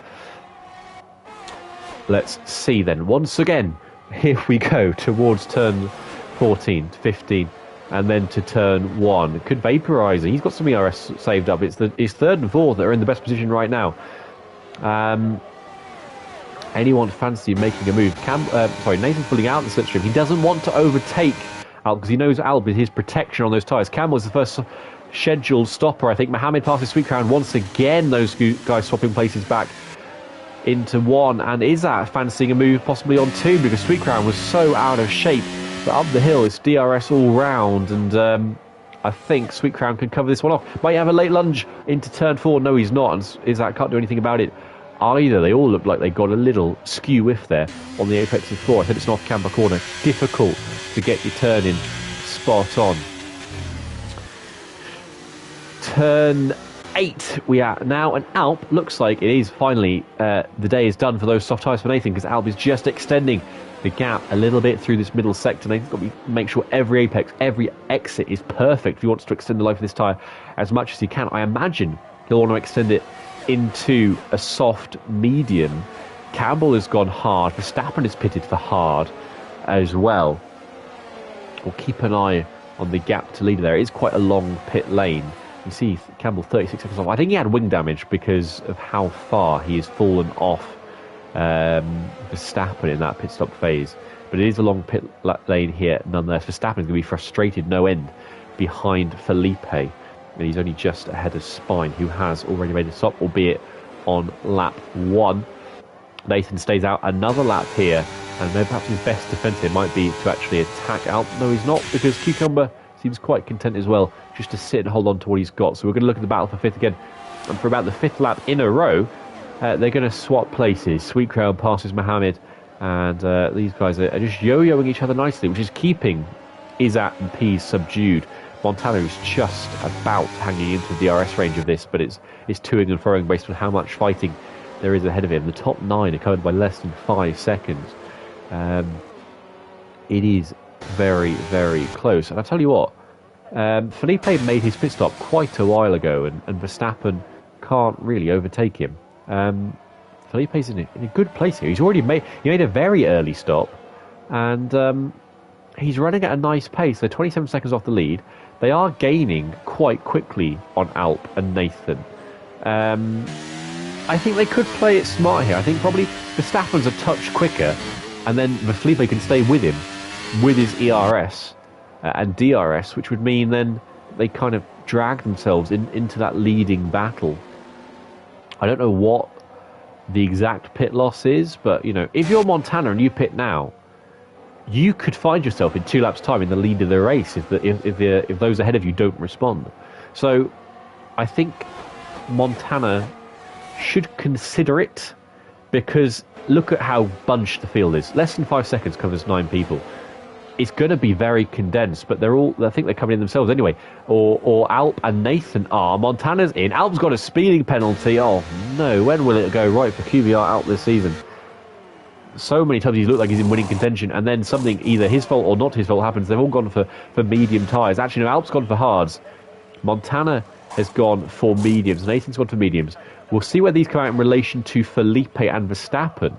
Let's see then. Once again, here we go towards turn 14, 15, and then to turn 1. Could Vaporizer. He's got some ERS saved up. It's his third and fourth that are in the best position right now. Anyone fancy making a move? Nathan's pulling out the slipstream. He doesn't want to overtake Alp because he knows Alp is his protection on those tyres. Campbell is the first scheduled stopper. I think Mohammed passes Sweet Crown once again. Those guys swapping places back into 1, and Izzat fancying a move possibly on 2 because Sweet Crown was so out of shape. But up the hill, it's DRS all round, and I think Sweet Crown can cover this one off. Might have a late lunge into turn 4. No, he's not, and Izzat can't do anything about it either. They all look like they got a little skew whiff there on the apex of 4. I think it's an off-camber corner. Difficult to get your turn in spot on. Turn 8 we are now, and Alp looks like it is finally the day is done for those soft tyres for Nathan, because Alp is just extending the gap a little bit through this middle sector. Nathan's got to make sure every apex, every exit is perfect if he wants to extend the life of this tyre as much as he can. I imagine he'll want to extend it into a soft medium. Campbell has gone hard. Verstappen is pitted for hard as well. We'll keep an eye on the gap to leader there. It is quite a long pit lane. You see Campbell 36 seconds off. I think he had wing damage because of how far he has fallen off Verstappen in that pit stop phase. But it is a long pit lane here nonetheless. Verstappen is going to be frustrated no end behind Felipe. And he's only just ahead of Spine, who has already made a stop, albeit on lap 1. Nathan stays out another lap here, and then perhaps his best defence here might be to actually attack Alp. No, he's not, because Cucumber seems quite content as well, just to sit and hold on to what he's got. So we're going to look at the battle for 5th again. And for about the 5th lap in a row, they're going to swap places. Sweet Crown passes Mohammed, and these guys are just yo-yoing each other nicely, which is keeping Izzat and Pease subdued. Montana is just about hanging into the DRS range of this, but it's toing and froing based on how much fighting there is ahead of him. The top 9 are covered by less than 5 seconds. It is very, very close. And I'll tell you what, Felipe made his pit stop quite a while ago, and Verstappen can't really overtake him. Felipe's in a good place here. He's already made a very early stop, and he's running at a nice pace. They're 27 seconds off the lead. They are gaining quite quickly on Alp and Nathan. I think they could play it smart here. I think probably Verstappen's a touch quicker, and then Felipe can stay with him with his ERS and DRS, which would mean then they kind of drag themselves into that leading battle. I don't know what the exact pit loss is, but if you're Montana and you pit now, you could find yourself in 2 laps' time in the lead of the race if those ahead of you don't respond. So I think Montana should consider it, because look at how bunched the field is. Less than 5 seconds covers 9 people. It's going to be very condensed, but I think they're coming in themselves anyway. Or Alp and Nathan are. Montana's in. Alp's got a speeding penalty. Oh no, when will it go right for QVR Alp this season? So many times he's looked like he's in winning contention, and then something, either his fault or not his fault, happens. They've all gone for medium tyres. Actually, no, Alp's gone for hards. Montana has gone for mediums. Nathan's gone for mediums. We'll see where these come out in relation to Felipe and Verstappen.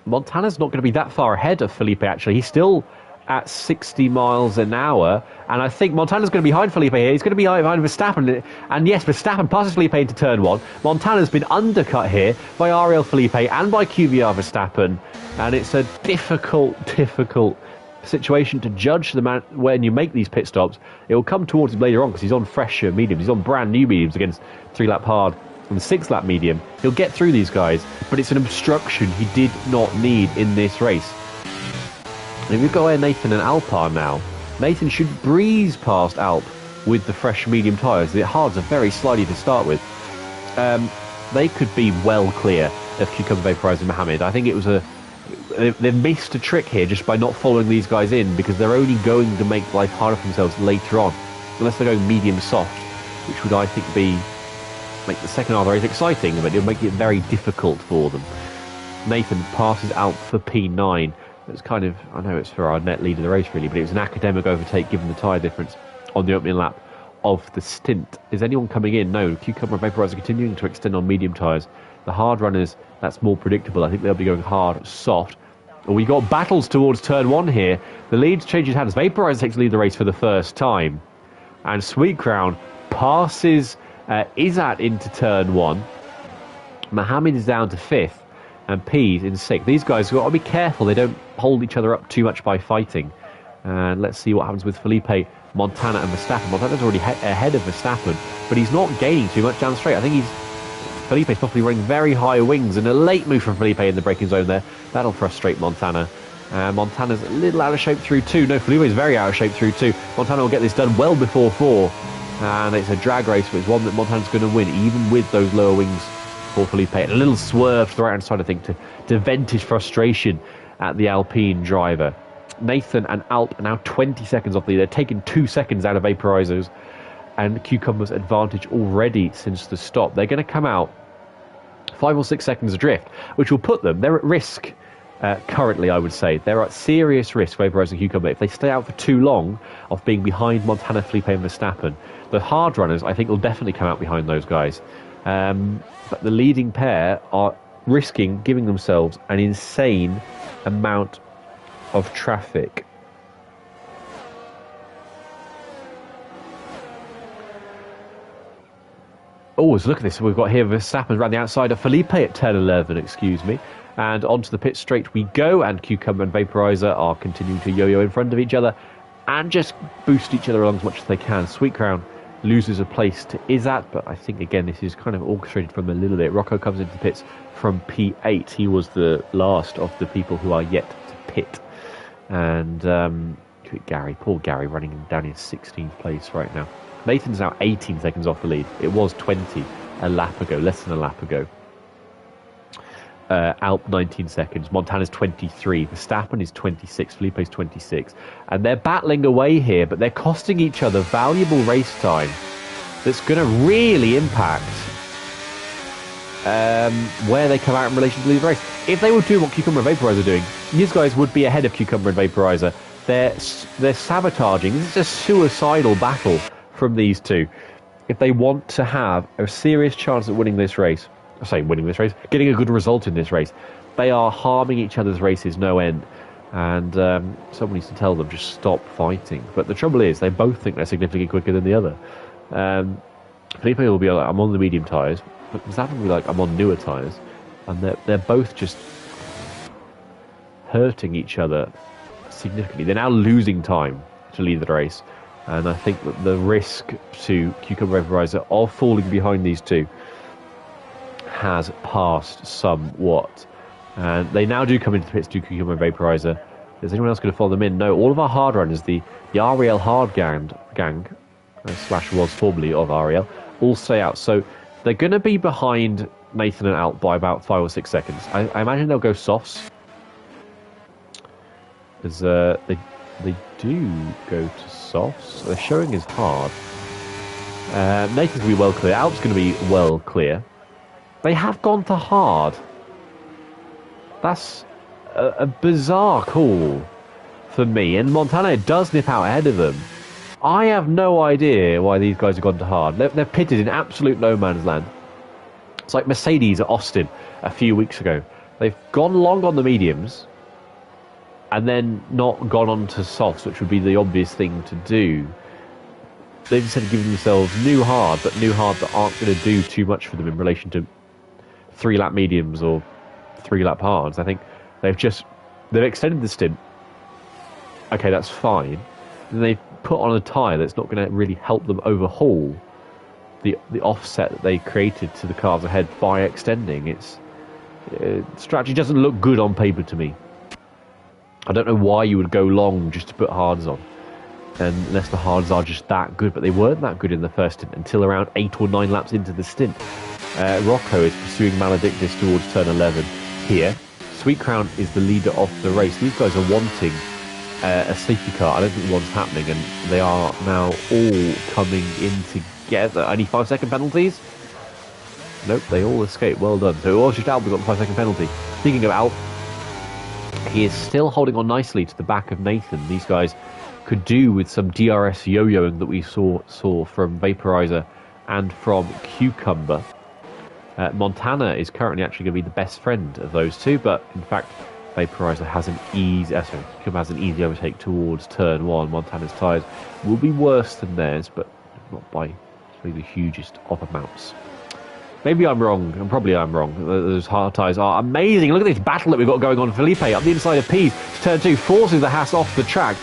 Montana's not going to be that far ahead of Felipe, actually. He's still at 60 miles an hour, and I think Montana's going to be behind Felipe here. He's going to be behind Verstappen, and yes, Verstappen passes Felipe into turn 1. Montana's been undercut here by Ariel Felipe and by QVR Verstappen, and it's a difficult situation to judge the man when you make these pit stops. It will come towards him later on because he's on fresher mediums. He's on brand new mediums against 3-lap hard and 6-lap medium. He'll get through these guys, but it's an obstruction he did not need in this race. And if you go where Nathan and Alp are now, Nathan should breeze past Alp with the fresh medium tyres. The hards are very slidey to start with. They could be well clear of Cucumber Vaporizer and Mohammed. I think it was they've missed a trick here just by not following these guys in, because they're only going to make life harder for themselves later on, unless they're going medium soft, which would, I think, make the second half very exciting, but it'll make it very difficult for them. Nathan passes out for P9. It's kind of, I know it's for our net lead of the race really, but it was an academic overtake given the tyre difference on the opening lap of the stint. Is anyone coming in? No. Cucumber and Vaporizer continuing to extend on medium tyres. The hard runners, that's more predictable. I think they'll be going hard, soft. We got battles towards turn 1 here. The lead changes hands. Vaporizer takes the lead of the race for the first time. And Sweet Crown passes Izzat into turn 1. Mohammed is down to 5th. And P's in 6th. These guys have got to be careful. They don't hold each other up too much by fighting. And let's see what happens with Felipe, Montana and Verstappen. Montana's already ahead of Verstappen. But he's not gaining too much down straight. I think Felipe's probably running very high wings, and a late move from Felipe in the braking zone there. That'll frustrate Montana. Montana's a little out of shape through 2. No, Felipe's very out of shape through 2. Montana will get this done well before 4. And it's a drag race, but it's one that Montana's going to win, even with those lower wings for Felipe. And a little swerve to the right-hand side, I think, to vent his frustration at the Alpine driver. Nathan and Alp are now 20 seconds off the lead. They're taking 2 seconds out of Vaporizers. And Cucumber's advantage already since the stop. They're going to come out 5 or 6 seconds adrift, which will put them, they're at risk currently, I would say. They're at serious risk, Vaporizer and Cucumber, if they stay out for too long of being behind Montana, Felipe and Verstappen. The hard runners, I think, will definitely come out behind those guys. But the leading pair are risking giving themselves an insane amount of traffic. Oh, so look at this. We've got here Verstappen around the outside of Felipe at turn 11, excuse me. And onto the pit straight we go. And Cucumber and Vaporizer are continuing to yo-yo in front of each other and just boost each other along as much as they can. Sweet Crown loses a place to Izzat, but I think, again, this is kind of orchestrated from a little bit. Rocco comes into the pits from P8. He was the last of the people who are yet to pit. And Gary, poor Gary, running down in 16th place right now. Nathan's now 18 seconds off the lead. It was 20 a lap ago, less than a lap ago. Alp 19 seconds. Montana's 23. Verstappen is 26. Felipe's 26. And they're battling away here, but they're costing each other valuable race time that's going to really impact where they come out in relation to the race. If they were doing what Cucumber and Vaporizer are doing, these guys would be ahead of Cucumber and Vaporizer. They're sabotaging. This is a suicidal battle from these two. If they want to have a serious chance at winning this race, getting a good result in this race, they are harming each other's races no end. And someone needs to tell them, just stop fighting. But the trouble is, they both think they're significantly quicker than the other. Felipe will be like, I'm on the medium tyres, but Verstappen will be like, I'm on newer tyres. And they're both just hurting each other significantly. They're now losing time to lead the race. And I think that the risk to Cucumber Vaporizer of falling behind these two has passed somewhat. And they now do come into the pits to Cucumber Vaporizer. Is anyone else going to follow them in? No, all of our hard runners, the Ariel hard gang slash was formerly of Ariel, all stay out. So they're going to be behind Nathan and Alt by about 5 or 6 seconds. I imagine they'll go softs. As they do go to softs. They're showing as hard. Nathan's going to be well clear. Alp's going to be well clear. They have gone to hard. That's a bizarre call for me. And Montana does nip out ahead of them. I have no idea why these guys have gone to hard. They're pitted in absolute no man's land. It's like Mercedes at Austin a few weeks ago. They've gone long on the mediums and then not gone on to softs, which would be the obvious thing to do. They've instead of giving themselves new hard, but new hard that aren't going to do too much for them in relation to 3-lap mediums or 3-lap hards. I think they've extended the stint. Okay, that's fine. Then they've put on a tyre that's not going to really help them overhaul the offset that they created to the cars ahead by extending. Strategy doesn't look good on paper to me. I don't know why you would go long just to put hards on, unless the hards are just that good, but they weren't that good in the first stint until around 8 or 9 laps into the stint. Rocco is pursuing Maledictus towards turn 11 here. Sweet Crown is the leader of the race. These guys are wanting a safety car. I don't think one's happening, and they are now all coming in together. Only 5-second penalties? Nope, they all escaped. Well done. So it was just Alp who got the 5-second penalty. Speaking of Alp, he is still holding on nicely to the back of Nathan. These guys could do with some DRS yo-yoing that we saw from Vaporizer and from Cucumber. Montana is currently actually going to be the best friend of those two, but in fact, Vaporizer has an easy, has an easy overtake towards turn one. Montana's tyres will be worse than theirs, but not by really the hugest of amounts. Maybe I'm wrong, and probably I'm wrong. Those hard tyres are amazing. Look at this battle that we've got going on. Felipe up the inside of Pease to turn two, forces the Haas off the track.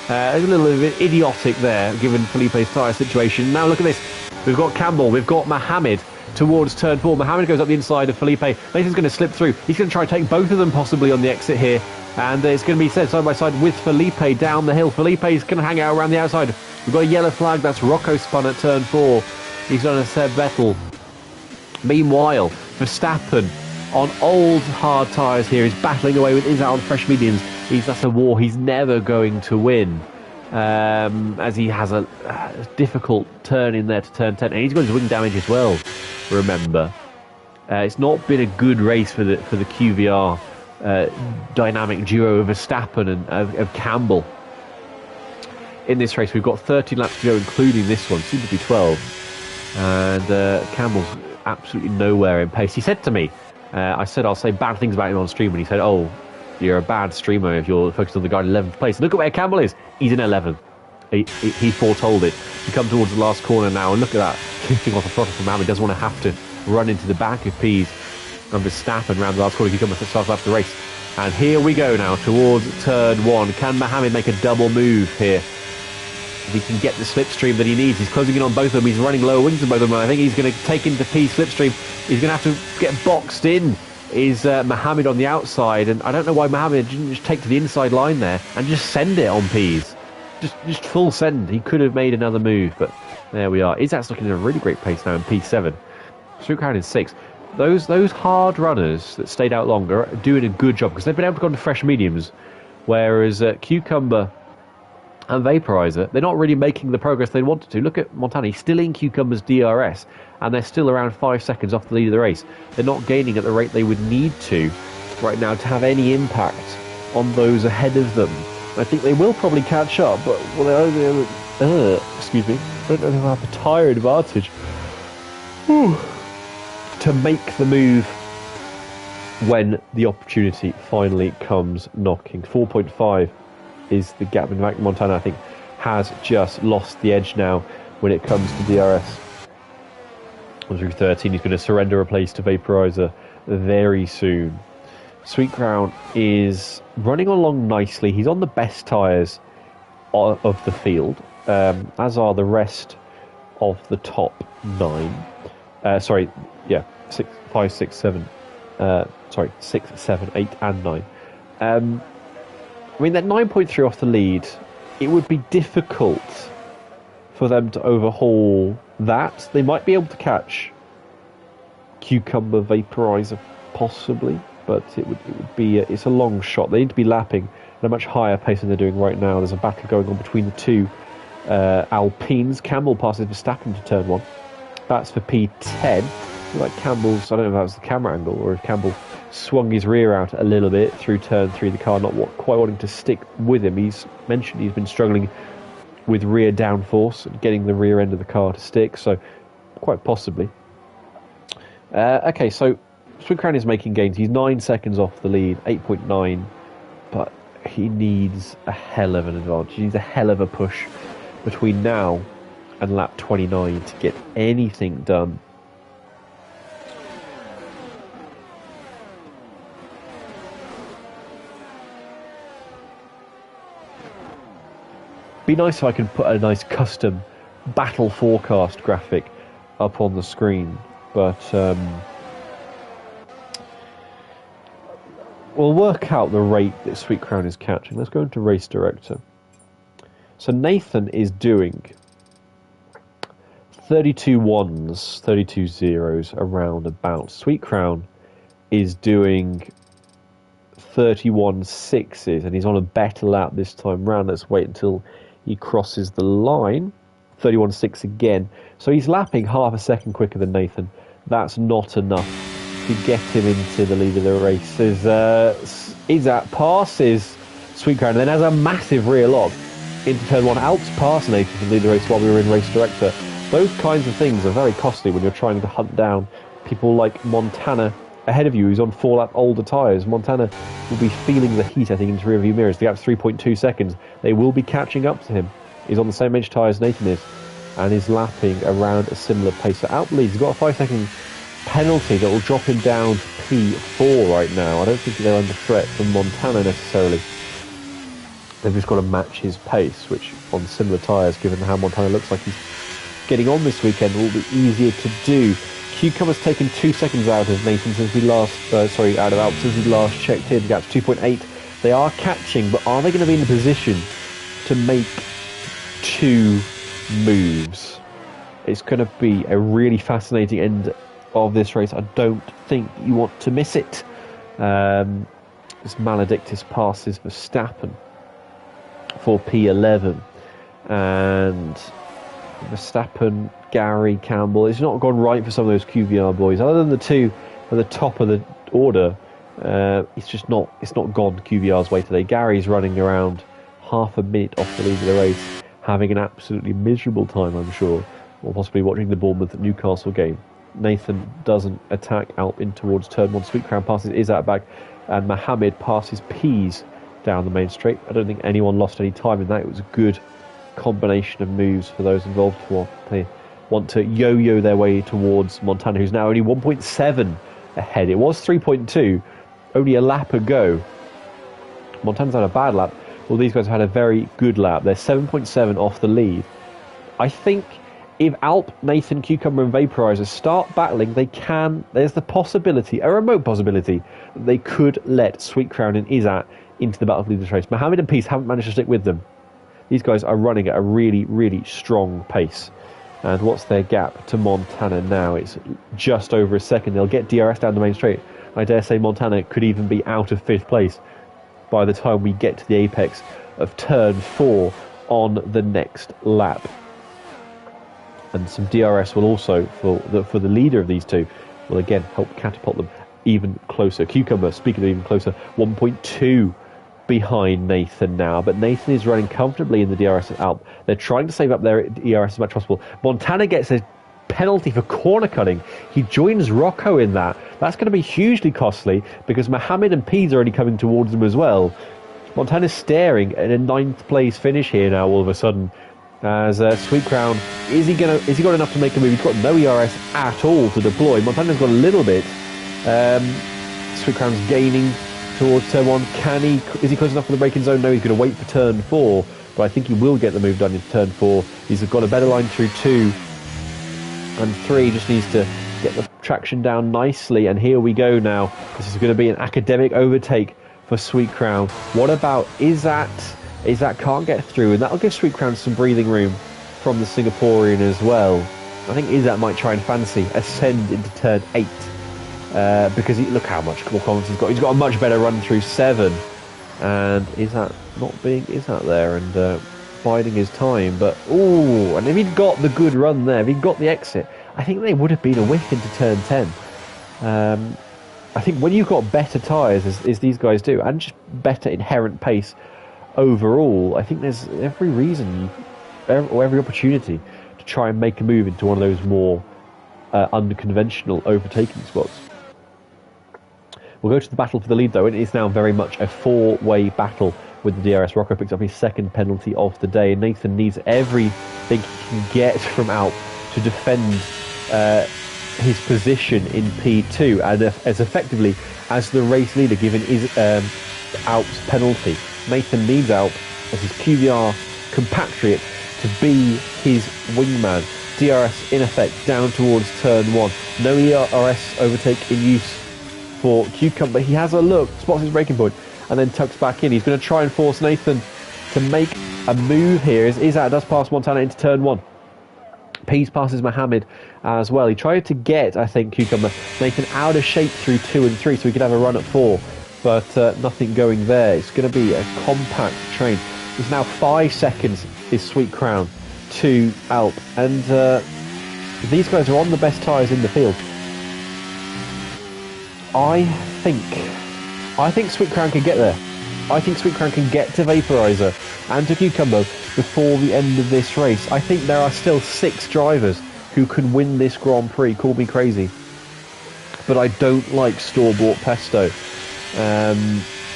A little bit idiotic there, given Felipe's tyre situation. Now look at this. We've got Campbell, we've got Mohammed towards turn four. Mohammed goes up the inside of Felipe. Nathan's going to slip through. He's going to try and take both of them possibly on the exit here. And it's going to be set side by side with Felipe down the hill. Felipe's going to hang out around the outside. We've got a yellow flag. That's Rocco spun at turn four. He's done a Seb Vettel. Meanwhile, Verstappen on old hard tyres here is battling away with Izat on fresh mediums. That's a war he's never going to win, as he has a difficult turn in there to turn 10, and he's got his wing damage as well. Remember, it's not been a good race for the QVR dynamic duo of Verstappen and of Campbell. In this race, we've got 13 laps to go, including this one, soon to be 12, and Campbell's absolutely nowhere in pace. He said to me, I said I'll say bad things about him on stream, and he said, "Oh, you're a bad streamer if you're focused on the guy in 11th place." Look at where Campbell is. He's in 11th. He foretold it. You come towards the last corner now, and look at that, lifting off the throttle from Mohammed. Doesn't want to have to run into the back of Pease and Verstappen around the last corner. He comes to start off the race, and here we go now towards turn one. Can Mohammed make a double move here? If he can get the slipstream that he needs. He's closing in on both of them. He's running lower wings on both of them. I think he's going to take into Pease slipstream. He's going to have to get boxed in. Is Mohammed on the outside, and I don't know why Mohammed didn't just take to the inside line there and just send it on Pease. Just full send. He could have made another move, but there we are. Izat's looking at a really great pace now in P7. Sweet Crown in 6. Those hard runners that stayed out longer are doing a good job because they've been able to go into fresh mediums, whereas Cucumber and Vaporizer, they're not really making the progress they wanted to. Look at Montana, he's still in Cucumber's DRS, and they're still around 5 seconds off the lead of the race. They're not gaining at the rate they would need to right now to have any impact on those ahead of them. I think they will probably catch up, but excuse me, I don't know if they'll have the tyre advantage to make the move when the opportunity finally comes knocking. 4.5 is the gap. In fact, Montana, I think, has just lost the edge now when it comes to DRS. On through 13, he's going to surrender a place to Vaporizer very soon. Sweet Crown is running along nicely. He's on the best tyres of the field, as are the rest of the top 9. 6, 5, 6, 7. 6, 7, 8, and 9. I mean, they're 9.3 off the lead. It would be difficult for them to overhaul that. They might be able to catch Cucumber Vaporizer, possibly, but it would be it's a long shot. They need to be lapping at a much higher pace than they're doing right now. There's a battle going on between the two Alpines. Campbell passes Verstappen to turn 1. That's for P10. Like Campbell's, I don't know if that was the camera angle or if Campbell swung his rear out a little bit through turn 3. The car not quite wanting to stick with him. He's mentioned he's been struggling with rear downforce and getting the rear end of the car to stick, so quite possibly. Okay, so Sweet Crown is making gains. He's 9 seconds off the lead, 8.9, but he needs a hell of an advantage. He needs a hell of a push between now and lap 29 to get anything done. Be nice if I can put a nice custom battle forecast graphic up on the screen, but we'll work out the rate that Sweet Crown is catching. Let's go into Race Director. So Nathan is doing 32 ones, 32 zeros around about. Sweet Crown is doing 31 sixes, and he's on a better lap this time round. Let's wait until he crosses the line. 31.6 again. So he's lapping half a second quicker than Nathan. That's not enough to get him into the lead of the race. Izat passes Sweet Crown and then has a massive rear lock into turn 1. Alps pass Nathan to lead the race while we were in Race Director. Those kinds of things are very costly when you're trying to hunt down people like Montana ahead of you, who's on 4-lap older tyres. Montana will be feeling the heat, I think, into rear view mirrors. The gap's 3.2 seconds. They will be catching up to him. He's on the same edge tyres Nathan is, and is lapping around a similar pace. So Alp leads. He's got a 5-second penalty that will drop him down to P4 right now. I don't think they're under threat from Montana necessarily. They've just got to match his pace, which on similar tyres, given how Montana looks like he's getting on this weekend, will be easier to do. Cucumber's taken 2 seconds out of Nathan since we last, out of Alp since we last checked in. The gap's 2.8. They are catching, but are they going to be in a position to make 2 moves? It's going to be a really fascinating end of this race. I don't think you want to miss it. This Maledictus passes Verstappen for P11, and Verstappen, Gary, Campbell, it's not gone right for some of those QVR boys. Other than the 2 at the top of the order, it's not gone QVR's way today. Gary's running around half a minute off the lead of the race, having an absolutely miserable time, I'm sure, or possibly watching the Bournemouth Newcastle game. Nathan doesn't attack Alp in towards turn 1. Sweet Crown passes Izzat back, and Mohammed passes Pease down the main straight. I don't think anyone lost any time in that. It was a good combination of moves for those involved. They want to yo-yo their way towards Montana, who's now only 1.7 ahead. It was 3.2 only a lap ago. Montana's had a bad lap. Well, these guys have had a very good lap. They're 7.7 off the lead. I think if Alp, Nathan, Cucumber and Vaporizer start battling, there's the possibility, a remote possibility, that they could let Sweet Crown and Izzat into the battle for this race. Mohammed and Peace haven't managed to stick with them. These guys are running at a really, really strong pace. And what's their gap to Montana now? It's just over a second. They'll get DRS down the main straight. I dare say Montana could even be out of 5th place by the time we get to the apex of turn 4 on the next lap. And some DRS will also, for the leader of these two, will again help catapult them even closer. Cucumber, speaking of even closer, 1.2 behind Nathan now, but Nathan is running comfortably in the DRS at Alp. They're trying to save up their DRS as much as possible. Montana gets a penalty for corner cutting. He joins Rocco in that. That's going to be hugely costly because Mohammed and Pease are already coming towards them as well. Montana's staring at a 9th place finish here now all of a sudden. As Sweet Crown, is he got enough to make a move? He's got no ERS at all to deploy. Montana's got a little bit. Sweet Crown's gaining towards turn 1. Is he close enough for the braking zone? No, he's going to wait for turn 4, but I think he will get the move done in turn 4. He's got a better line through 2 and 3. Just needs to get the traction down nicely, and here we go now. This is going to be an academic overtake for Sweet Crown. What about Izzat? Izzat can't get through, and that'll give Sweet Crown some breathing room from the Singaporean as well. I think Izzat might try and fancy ascend into turn 8. Because look how much more confidence he's got. He's got a much better run through 7, and Izzat not being Izzat there and biding his time. But and if he'd got the good run there, if he'd got the exit, I think they would have been a whiff into turn 10. I think when you've got better tyres, as these guys do, and just better inherent pace overall, I think there's every reason or every opportunity to try and make a move into one of those more unconventional overtaking spots. We'll go to the battle for the lead, though, and it is now very much a 4-way battle with the DRS. Rocco picks up his 2nd penalty of the day, and Nathan needs everything he can get from Alp to defend his position in P2, and as effectively as the race leader, given Alp's penalty. Nathan needs Alp as his QVR compatriot to be his wingman. DRS in effect down towards turn 1. No ERS overtake in use for Cucumber. He has a look, spots his braking point, and then tucks back in. He's going to try and force Nathan to make a move here. As Izzat does pass Montana into turn 1. Pease passes Mohammed as well. He tried to get, I think, Cucumber, Nathan out of shape through 2 and 3 so he could have a run at 4, but nothing going there. It's going to be a compact train. It's now 5 seconds is Sweet Crown to Alp, and these guys are on the best tyres in the field. I think Sweet Crown can get there. I think Sweet Crown can get to Vaporizer and to Cucumber before the end of this race. I think there are still 6 drivers who can win this Grand Prix. Call me crazy. but I don't like store-bought pesto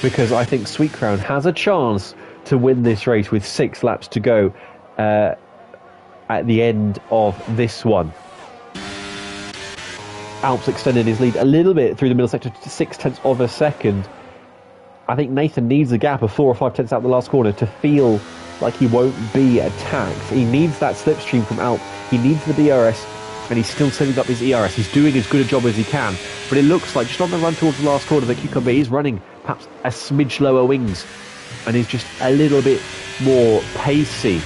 because I think Sweet Crown has a chance to win this race with 6 laps to go at the end of this one. Alps extended his lead a little bit through the middle sector to 0.6 of a second. I think Nathan needs a gap of 4 or 5 tenths out the last corner to feel like he won't be attacked. He needs that slipstream from Alp. He needs the DRS, and he's still setting up his ERS. He's doing as good a job as he can, but it looks like just on the run towards the last corner that Cucumber is running perhaps a smidge lower wings and is just a little bit more pacey.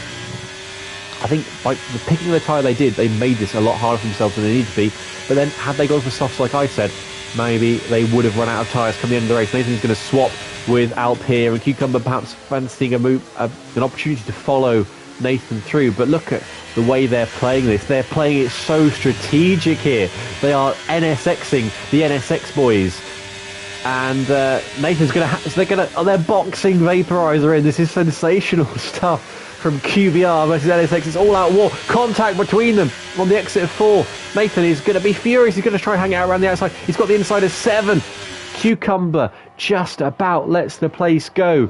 I think by the picking of the tyre they did, they made this a lot harder for themselves than they need to be. But then, had they gone for softs like I said, maybe they would have run out of tyres come the end of the race. Nathan's going to swap with Alp here, and Cucumber perhaps fancying an opportunity to follow Nathan through. But look at the way they're playing this. They're playing it so strategic here. They are NSXing the NSX boys. And Nathan's going to... they're boxing Vaporizer in. This is sensational stuff from QBR versus NSX. It's all-out war. Contact between them on the exit of 4. Nathan is going to be furious. He's going to try and hang out around the outside. He's got the inside of 7. Cucumber just about lets the place go.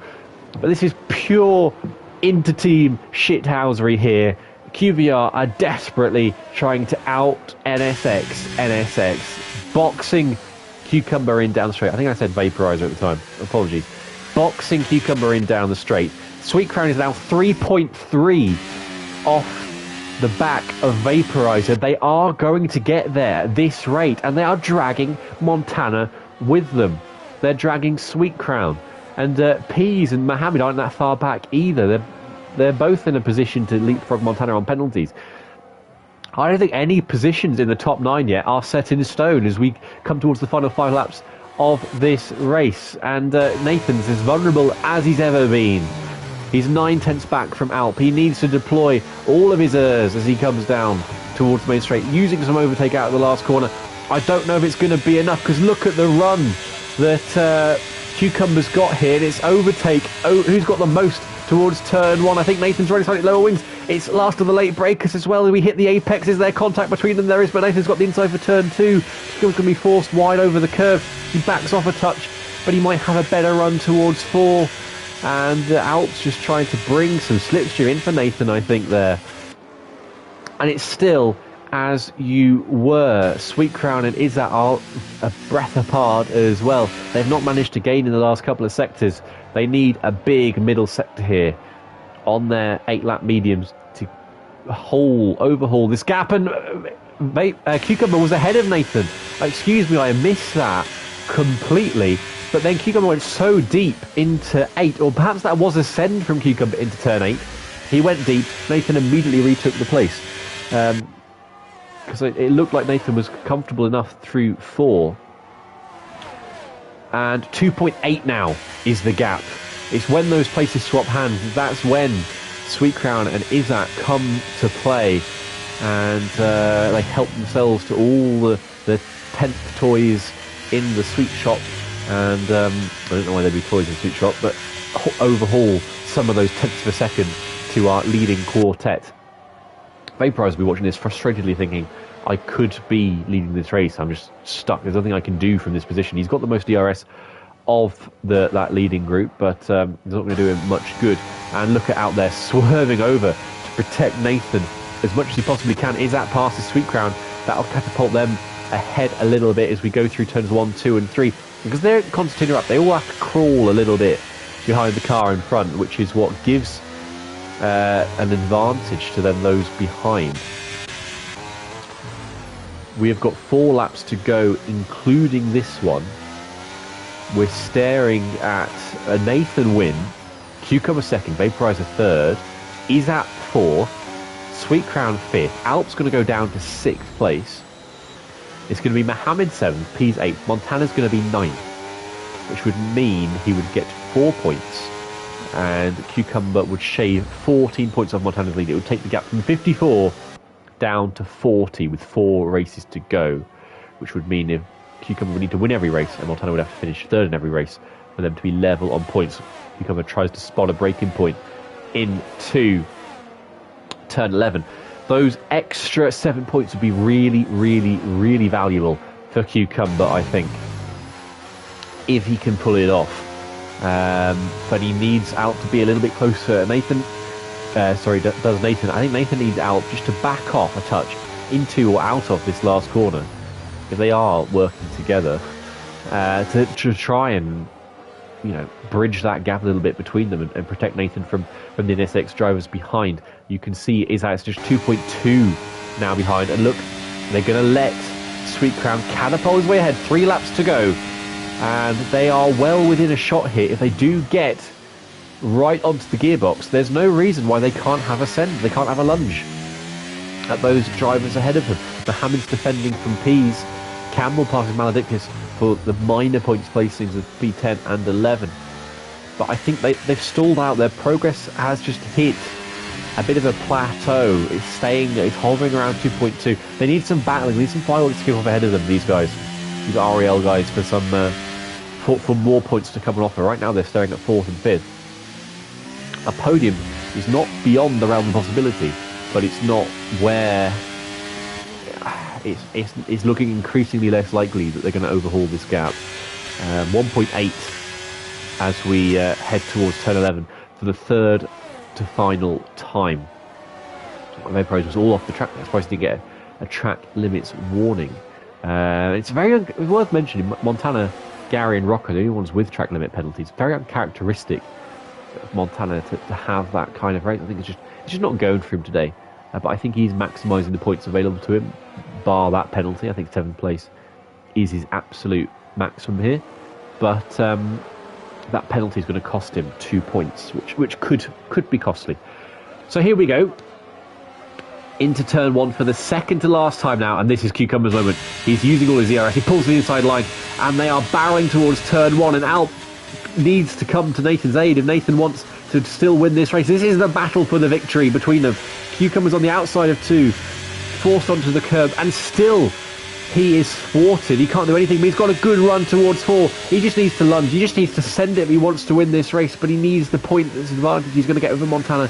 But this is pure inter-team shithousery here. QBR are desperately trying to out NSX, boxing Cucumber in down the straight. I think I said Vaporizer at the time. Apologies. Boxing Cucumber in down the straight. Sweet Crown is now 3.3 off the back of Vaporizer. They are going to get there at this rate, and they are dragging Montana with them. They're dragging Sweet Crown. And Pease and Mohammed aren't that far back either. They're both in a position to leapfrog Montana on penalties. I don't think any positions in the top 9 yet are set in stone as we come towards the final 5 laps of this race. And Nathan's as vulnerable as he's ever been. He's 9 tenths back from Alp. He needs to deploy all of his errs as he comes down towards the main straight, using some overtake out of the last corner. I don't know if it's going to be enough, because look at the run that Cucumber's got here. And it's overtake. Oh, who's got the most towards turn 1? I think Nathan's running slightly lower wings. It's last of the late breakers as well. We hit the apex. Is there contact between them? There is, but Nathan's got the inside for turn 2. Cucumber's going to be forced wide over the curve. He backs off a touch, but he might have a better run towards 4. And Alp's just trying to bring some slipstream in for Nathan, I think, there. And it's still as you were. Sweet Crown and Izzat are a breath apart as well. They've not managed to gain in the last couple of sectors. They need a big middle sector here on their 8-lap mediums to overhaul this gap. And Cucumber was ahead of Nathan. Excuse me, I missed that completely. But then Cucumber went so deep into 8, or perhaps that was a send from Cucumber into turn 8. He went deep. Nathan immediately retook the place. Because it looked like Nathan was comfortable enough through 4. And 2.8 now is the gap. It's when those places swap hands. That's when Sweet Crown and Izzat come to play. And they help themselves to all the 10th toys in the sweet shop. And I don't know why there'd be toys in the sweet shop, but overhaul some of those tenths of a second to our leading quartet. Vaporizer will be watching this frustratedly thinking, I could be leading this race. I'm just stuck. There's nothing I can do from this position. He's got the most DRS of that leading group, but he's not going to do him much good. And look at out there swerving over to protect Nathan as much as he possibly can. Is that past the Sweet Crown? That'll catapult them ahead a little bit as we go through turns 1, 2 and 3. Because they're concertina up, they all have to crawl a little bit behind the car in front, which is what gives an advantage to them, those behind. We have got 4 laps to go, including this one. We're staring at a Nathan win, Cucumber 2nd, Vaporizer 3rd, Izzat 4th, Sweet Crown 5th, Alp's going to go down to 6th place. It's going to be Mohammed 7th, Pease 8th, Montana's going to be 9th, which would mean he would get 4 points, and Cucumber would shave 14 points off Montana's lead. It would take the gap from 54 down to 40 with 4 races to go, which would mean if Cucumber would need to win every race, and Montana would have to finish 3rd in every race for them to be level on points. Cucumber tries to spot a breaking point into turn 11. Those extra 7 points would be really, really, really valuable for Cucumber, I think, if he can pull it off. But he needs Alp to be a little bit closer. Nathan, does Nathan? I think Nathan needs Alp just to back off a touch into or out of this last corner, if they are working together, to try and, you know, bridge that gap a little bit between them and protect Nathan from the NSX drivers behind. You can see it's just 2.2 now behind, and look, they're going to let Sweet Crown catapult his way ahead. 3 laps to go, and they are well within a shot here. If they do get right onto the gearbox, there's no reason why they can't have a send, they can't have a lunge at those drivers ahead of them. Mohammed's defending from P's. Campbell passes Maledictus for the minor points placings of P10 and 11. But I think they've stalled out. Their progress has just hit a bit of a plateau. It's hovering around 2.2. They need some battling, they need some fireworks to kick off ahead of them, these guys. These REL guys, for some for more points to come on offer. Right now they're staring at 4th and 5th. A podium is not beyond the realm of possibility, but it's not where it's looking increasingly less likely that they're going to overhaul this gap. 1.8 as we head towards turn 11 for the third to final time. Their pros was all off the track. They're supposed to get a track limits warning. It's worth mentioning, Montana, Gary and Rocco, the only ones with track limit penalties. Very uncharacteristic of Montana to have that kind of race. I think it's just not going for him today. But I think he's maximising the points available to him, bar that penalty. I think 7th place is his absolute maximum here. But that penalty is going to cost him 2 points, which could be costly. So here we go. Into turn 1 for the second to last time now, and this is Cucumber's moment. He's using all his ERS, he pulls the inside line, and they are barreling towards turn 1, and Alp needs to come to Nathan's aid if Nathan wants to still win this race. This is the battle for the victory between them. Cucumber's on the outside of 2, forced onto the curb, and still he is thwarted. He can't do anything, but he's got a good run towards 4. He just needs to lunge, he just needs to send it if he wants to win this race, but he needs the point, this advantage he's going to get over Montana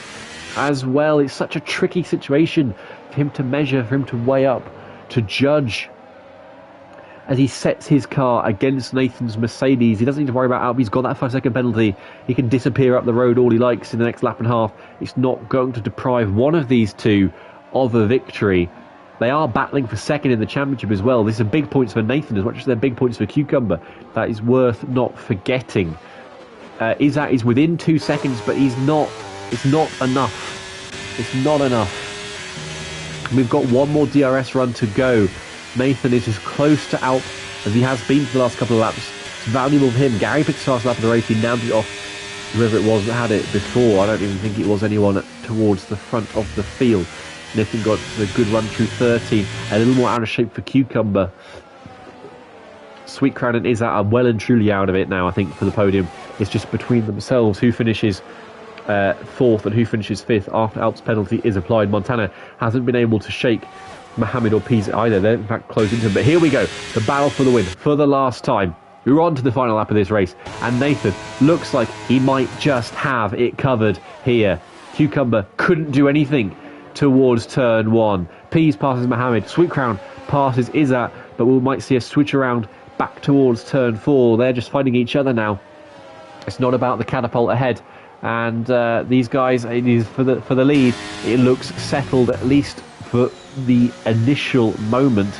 as well. It's such a tricky situation for him to measure, for him to weigh up, to judge as he sets his car against Nathan's Mercedes. He doesn't need to worry about Alp. He's got that 5-second penalty. He can disappear up the road all he likes in the next lap and a half. It's not going to deprive one of these two of a victory. They are battling for second in the championship as well. These are big points for Nathan as much as they're big points for Cucumber. That is worth not forgetting. Izzat is within 2 seconds, but it's not enough. It's not enough. We've got one more DRS run to go. Nathan is as close to Alp as he has been for the last couple of laps. It's valuable for him. Gary picked the last lap of the race. He nabbed it off whoever it was that had it before. I don't even think it was anyone towards the front of the field. Nathan got a good run through 13. A little more out of shape for Cucumber. Sweet Crown and Izzat are well and truly out of it now, I think, for the podium. It's just between themselves who finishes 4th and who finishes 5th after Alp's penalty is applied. Montana hasn't been able to shake Mohammed or Pease either. They're in fact close into him. But here we go. The battle for the win for the last time. We're on to the final lap of this race, and Nathan looks like he might just have it covered here. Cucumber couldn't do anything towards turn 1. Pease passes Mohammed. Sweet Crown passes Izzat, but we might see a switch around back towards turn 4. They're just fighting each other now. It's not about the catapult ahead. And these guys, it is for the lead. It looks settled, at least for the initial moment.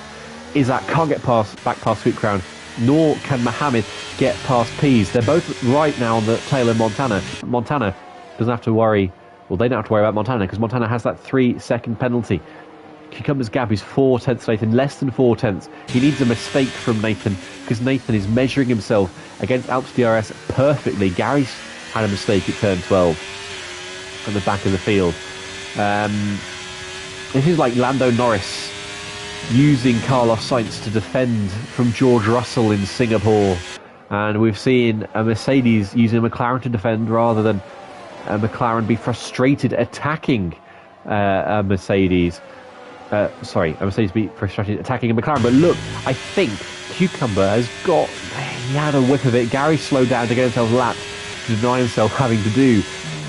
Izzat can't get back past Sweet Crown, nor can Mohammed get past Pease. They're both right now on the tail of Montana. Montana doesn't have to worry. Well, they don't have to worry about Montana because Montana has that 3-second penalty. Cucumber's gap is 4 tenths to Nathan, less than 4 tenths. He needs a mistake from Nathan because Nathan is measuring himself against Alp's DRS perfectly. Gary's had a mistake at turn 12 at the back of the field. This is like Lando Norris using Carlos Sainz to defend from George Russell in Singapore, and we've seen a Mercedes using a McLaren to defend rather than a McLaren be frustrated attacking a Mercedes. A Mercedes be frustrated attacking a McLaren. But look, I think Cucumber has he had a whiff of it. Gary slowed down to get himself lapped, to deny himself having to do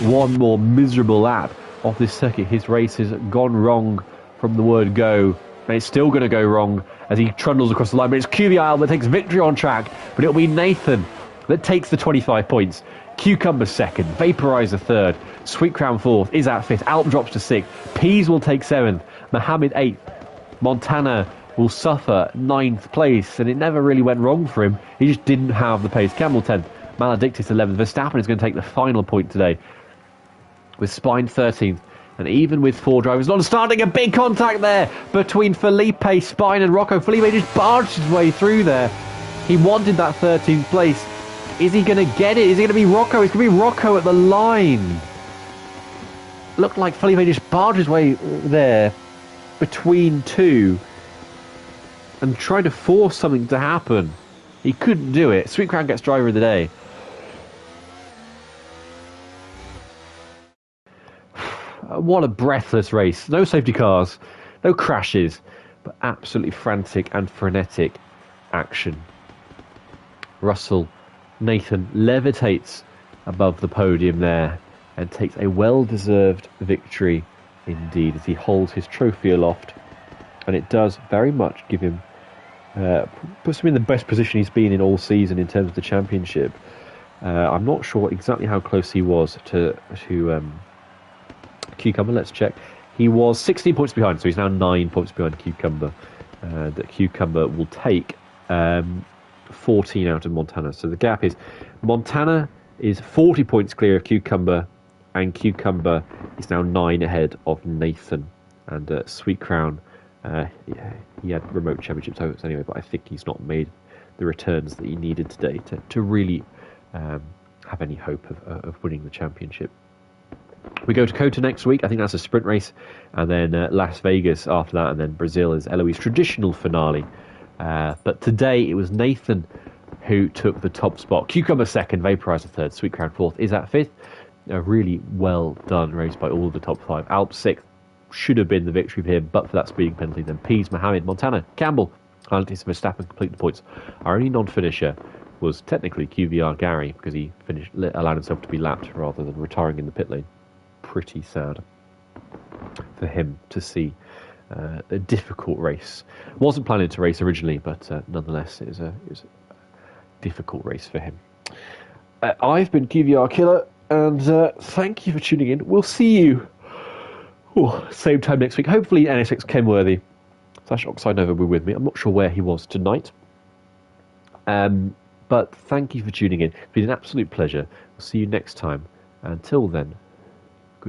one more miserable lap off this circuit. His race has gone wrong from the word go, And it's still going to go wrong as he trundles across the line. But it's QVR that takes victory on track. But it'll be Nathan that takes the 25 points. Cucumber second, Vaporizer third, Sweet Crown fourth, is at fifth, Alp drops to sixth, Peas will take seventh, Mohammed eighth, Montana will suffer ninth place, and it never really went wrong for him. He just didn't have the pace. Campbell 10th, Maledictus 11th. Verstappen is going to take the final point today with Spine 13th. And even with four drivers not starting, a big contact there between Felipe, Spine and Rocco. Felipe just barged his way through there. He wanted that 13th place. Is he going to get it? Is it going to be Rocco? It's going to be Rocco at the line. Looked like Felipe just barged his way there between two and tried to force something to happen. He couldn't do it. Sweet Crown gets driver of the day. What a breathless race. No safety cars, no crashes, but absolutely frantic and frenetic action. Russell Nathan levitates above the podium there and takes a well-deserved victory indeed as he holds his trophy aloft. And it does very much give him, puts him in the best position he's been in all season in terms of the championship. I'm not sure exactly how close he was to Cucumber. Let's check. He was 16 points behind, so he's now 9 points behind Cucumber. That Cucumber will take 14 out of Montana. So the gap is Montana is 40 points clear of Cucumber, and Cucumber is now 9 ahead of Nathan. And Sweet Crown, he had remote championship hopes anyway, but I think he's not made the returns that he needed today to really have any hope of winning the championship. We go to Kota next week. I think that's a sprint race, and then Las Vegas after that, and then Brazil is Eloise's traditional finale. But today it was Nathan who took the top spot. Cucumber second, Vaporizer third, Sweet Crown fourth, is at fifth. A really well done race by all of the top five. Alp sixth should have been the victory for him, but for that speeding penalty. Then Pease, Mohammed, Montana, Campbell, Maledictus, Verstappen complete the points. Our only non-finisher was technically QVR Gary because he allowed himself to be lapped rather than retiring in the pit lane. Pretty sad for him to see a difficult race. Wasn't planning to race originally, but nonetheless, it was a difficult race for him. I've been QVR Killer, and thank you for tuning in. We'll see you same time next week. Hopefully, NSX Kenworthy / Oxide Nova will be with me. I'm not sure where he was tonight. But thank you for tuning in. It's been an absolute pleasure. We'll see you next time. Until then,